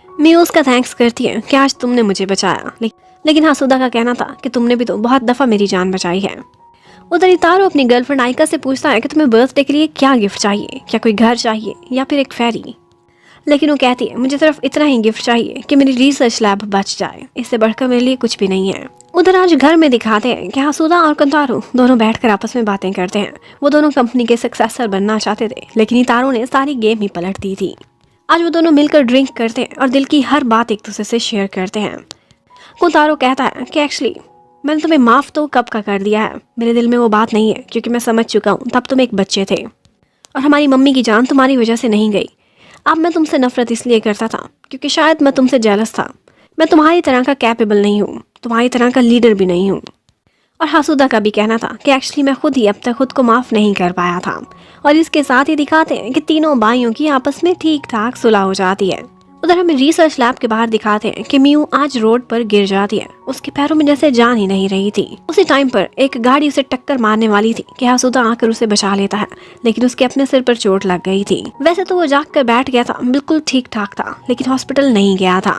मियू उसका थैंक्स करती है कि आज तुमने मुझे बचाया, लेकिन हासूदा का कहना था कि तुमने भी तो बहुत दफ़ा मेरी जान बचाई है। उधर इतारो अपनी गर्लफ्रेंड आइका से पूछता है कि तुम्हें बर्थडे के लिए क्या गिफ्ट चाहिए, क्या कोई घर चाहिए या फिर एक फेरी। लेकिन वो कहती है मुझे सिर्फ इतना ही गिफ्ट चाहिए कि मेरी रिसर्च लैब बच जाए, इससे बढ़कर मेरे लिए कुछ भी नहीं है। उधर आज घर में दिखाते हैं कि हासूदा और कंतारो दोनों बैठकर आपस में बातें करते हैं। वो दोनों कंपनी के सक्सेसर बनना चाहते थे, लेकिन इतारो ने सारी गेम ही पलट दी थी। आज वो दोनों मिलकर ड्रिंक करते हैं और दिल की हर बात एक दूसरे से शेयर करते हैं। कंतारो कहता है कि एक्चुअली मैंने तुम्हें माफ़ तो कब का कर दिया है, मेरे दिल में वो बात नहीं है, क्योंकि मैं समझ चुका हूँ तब तुम एक बच्चे थे और हमारी मम्मी की जान तुम्हारी वजह से नहीं गई। अब मैं तुमसे नफरत इसलिए करता था क्योंकि शायद मैं तुमसे जेलस था। मैं तुम्हारी तरह का कैपेबल नहीं हूँ, तुम्हारी तरह का लीडर भी नहीं हूँ। और हासूदा का भी कहना था कि एक्चुअली मैं खुद ही अब तक खुद को माफ़ नहीं कर पाया था। और इसके साथ ही दिखाते हैं कि तीनों भाइयों की आपस में ठीक ठाक सुलह हो जाती है। उधर हमें रिसर्च लैब के बाहर दिखाते हैं कि मियू आज रोड पर गिर जाती है, उसके पैरों में जैसे जान ही नहीं रही थी। उसी टाइम पर एक गाड़ी उसे टक्कर मारने वाली थी कि हासूदा आकर उसे बचा लेता है, लेकिन उसके अपने सिर पर चोट लग गई थी। वैसे तो वो जाग कर बैठ गया था, बिल्कुल ठीक ठाक था, लेकिन हॉस्पिटल नहीं गया था।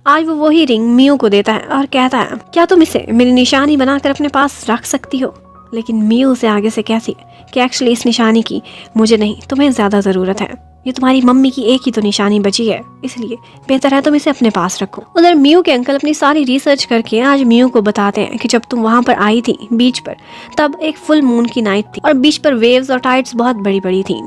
आज वो वही रिंग मियू को देता है और कहता है क्या तुम इसे मेरी निशानी बनाकर अपने पास रख सकती हो। लेकिन मियू उसे आगे से कहती है कि एक्चुअली इस निशानी की मुझे नहीं, तुम्हें ज़्यादा ज़रूरत है। ये तुम्हारी मम्मी की एक ही तो निशानी बची है, इसलिए बेहतर है तुम इसे अपने पास रखो। उधर मियू के अंकल अपनी सारी रिसर्च करके आज मियू को बताते हैं कि जब तुम वहाँ पर आई थी बीच पर, तब एक फुल मून की नाइट थी और बीच पर वेव्स और टाइड्स बहुत बड़ी बड़ी थी।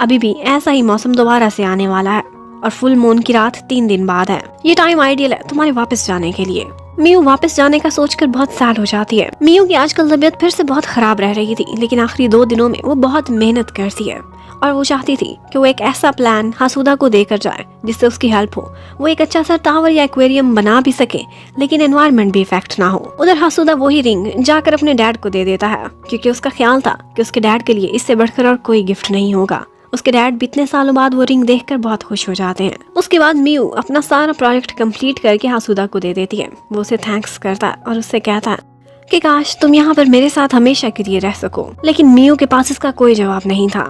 अभी भी ऐसा ही मौसम दोबारा से आने वाला है और फुल मून की रात 3 दिन बाद है। ये टाइम आइडियल है तुम्हारे वापस जाने के लिए। मियू वापस जाने का सोचकर बहुत सैड हो जाती है। मियू की आजकल तबीयत फिर से बहुत खराब रह रही थी, लेकिन आखिरी 2 दिनों में वो बहुत मेहनत करती है और वो चाहती थी कि वो एक ऐसा प्लान हासूदा को देकर जाए जिससे उसकी हेल्प हो। वो एक अच्छा सा टावर या एक्वेरियम बना भी सके लेकिन एनवायरनमेंट भी इफेक्ट ना हो। उधर हासूदा वही रिंग जाकर अपने डैड को दे देता है क्योंकि उसका ख्याल था कि उसके डैड के लिए इससे बढ़कर और कोई गिफ्ट नहीं होगा। उसके डैड भी इतने सालों बाद वो रिंग देखकर बहुत खुश हो जाते हैं। उसके बाद मियू अपना सारा प्रोजेक्ट कंप्लीट करके हासूदा को दे देती है। वो उसे थैंक्स करता है और उससे कहता है कि काश तुम यहाँ पर मेरे साथ हमेशा के लिए रह सको। लेकिन मियू के पास इसका कोई जवाब नहीं था।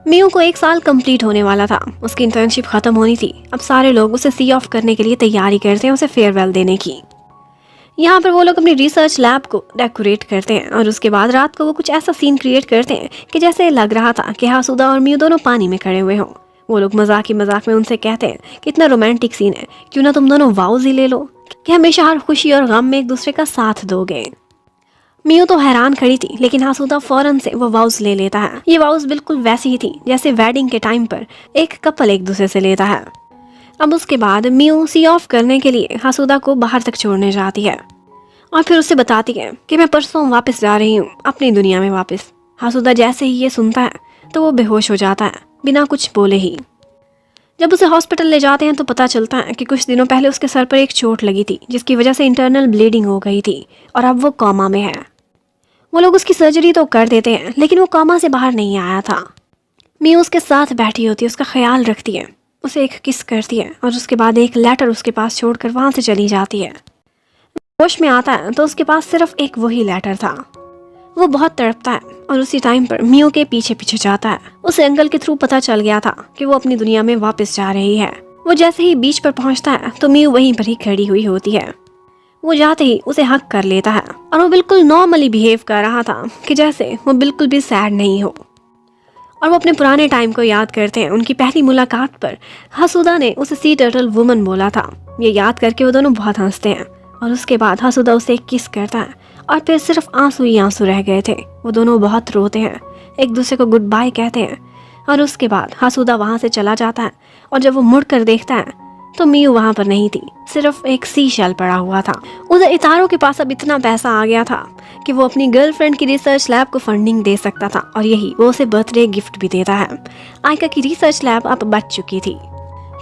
मियू को 1 साल कंप्लीट होने वाला था, उसकी इंटर्नशिप खत्म होनी थी। अब सारे लोग उसे सी ऑफ करने के लिए तैयारी करते हैं, उसे फेयरवेल देने की। यहाँ पर वो लोग अपनी रिसर्च लैब को डेकोरेट करते हैं और उसके बाद रात को वो कुछ ऐसा सीन क्रिएट करते हैं कि जैसे लग रहा था कि हासूदा और मियू दोनों पानी में खड़े हुए हों। वो लोग मजाक ही मजाक में उनसे कहते हैं कि इतना रोमांटिक सीन है, क्यों ना तुम दोनों वाउज ही ले लो कि हमेशा हर खुशी और गम में एक दूसरे का साथ दोगे। मियू तो हैरान खड़ी थी लेकिन हासूदा फौरन से वो वाउज ले लेता है। ये वाउज बिल्कुल वैसी ही थी जैसे वेडिंग के टाइम पर एक कपल एक दूसरे से लेता है। अब उसके बाद मियू सी ऑफ करने के लिए हासूदा को बाहर तक छोड़ने जाती है और फिर उसे बताती है कि मैं परसों वापस जा रही हूँ अपनी दुनिया में वापस। हासूदा जैसे ही ये सुनता है तो वो बेहोश हो जाता है बिना कुछ बोले ही। जब उसे हॉस्पिटल ले जाते हैं तो पता चलता है कि कुछ दिनों पहले उसके सर पर एक चोट लगी थी जिसकी वजह से इंटरनल ब्लीडिंग हो गई थी और अब वो कोमा में है। वो लोग उसकी सर्जरी तो कर देते हैं लेकिन वो कोमा से बाहर नहीं आया था। मियू उसके साथ बैठी होती है, उसका ख्याल रखती है, उसे एक किस करती है और उसके बाद एक लेटर उसके पास छोड़कर वहाँ से चली जाती है। होश में आता है तो उसके पास सिर्फ एक वही लेटर था। वो बहुत तड़पता है और उसी टाइम पर मियू के पीछे पीछे जाता है। उसे अंकल के थ्रू पता चल गया था कि वो अपनी दुनिया में वापस जा रही है। वो जैसे ही बीच पर पहुंचता है तो मियू वहीं पर ही खड़ी हुई होती है। वो जाते ही उसे हक कर लेता है और वो बिल्कुल नॉर्मली बिहेव कर रहा था कि जैसे वो बिल्कुल भी सैड नहीं हो। और वो अपने पुराने टाइम को याद करते हैं। उनकी पहली मुलाकात पर हासूदा ने उसे सी टर्टल वुमन बोला था। ये याद करके वो दोनों बहुत हंसते हैं और उसके बाद हासूदा उसे एक किस करता है और फिर सिर्फ आंसू ही आंसू रह गए थे। वो दोनों बहुत रोते हैं, एक दूसरे को गुड बाय कहते हैं और उसके बाद हासूदा वहाँ से चला जाता है और जब वो मुड़ कर देखता है तो मियू वहाँ पर नहीं थी, सिर्फ एक सी शेल पड़ा हुआ था। उधर इतारो के पास अब इतना पैसा आ गया था कि वो अपनी गर्लफ्रेंड की रिसर्च लैब को फंडिंग दे सकता था और यही वो उसे बर्थडे गिफ्ट भी देता है। आयका की रिसर्च लैब अब बच चुकी थी।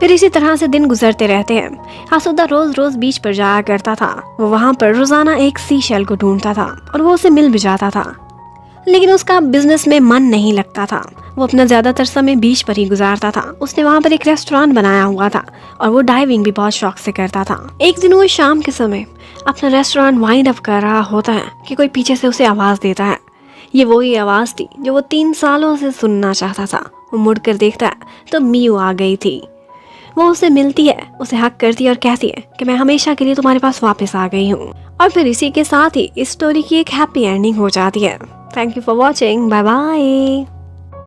फिर इसी तरह से दिन गुजरते रहते हैं। हासूदा रोज रोज बीच पर जाया करता था। वो वहाँ पर रोजाना एक सी शेल को ढूंढता था और वो उसे मिल भी जाता था, लेकिन उसका बिजनेस में मन नहीं लगता था। वो अपना ज्यादातर समय बीच पर ही गुजारता था। उसने वहाँ पर एक रेस्टोरेंट बनाया हुआ था और वो डाइविंग भी बहुत शौक से करता था। एक दिन वो शाम के समय अपना रेस्टोरेंट वाइंड अप कर रहा होता है कि कोई पीछे से उसे आवाज देता है। ये वही आवाज थी जो वो 3 सालों से सुनना चाहता था। वो मुड़कर देखता है तो मियू आ गई थी। वो उसे मिलती है, उसे हक करती है और कहती है कि मैं हमेशा के लिए तुम्हारे पास वापस आ गई हूँ। और फिर इसी के साथ ही इस स्टोरी की एक हैप्पी एंडिंग हो जाती है। Thank you for watching, bye bye.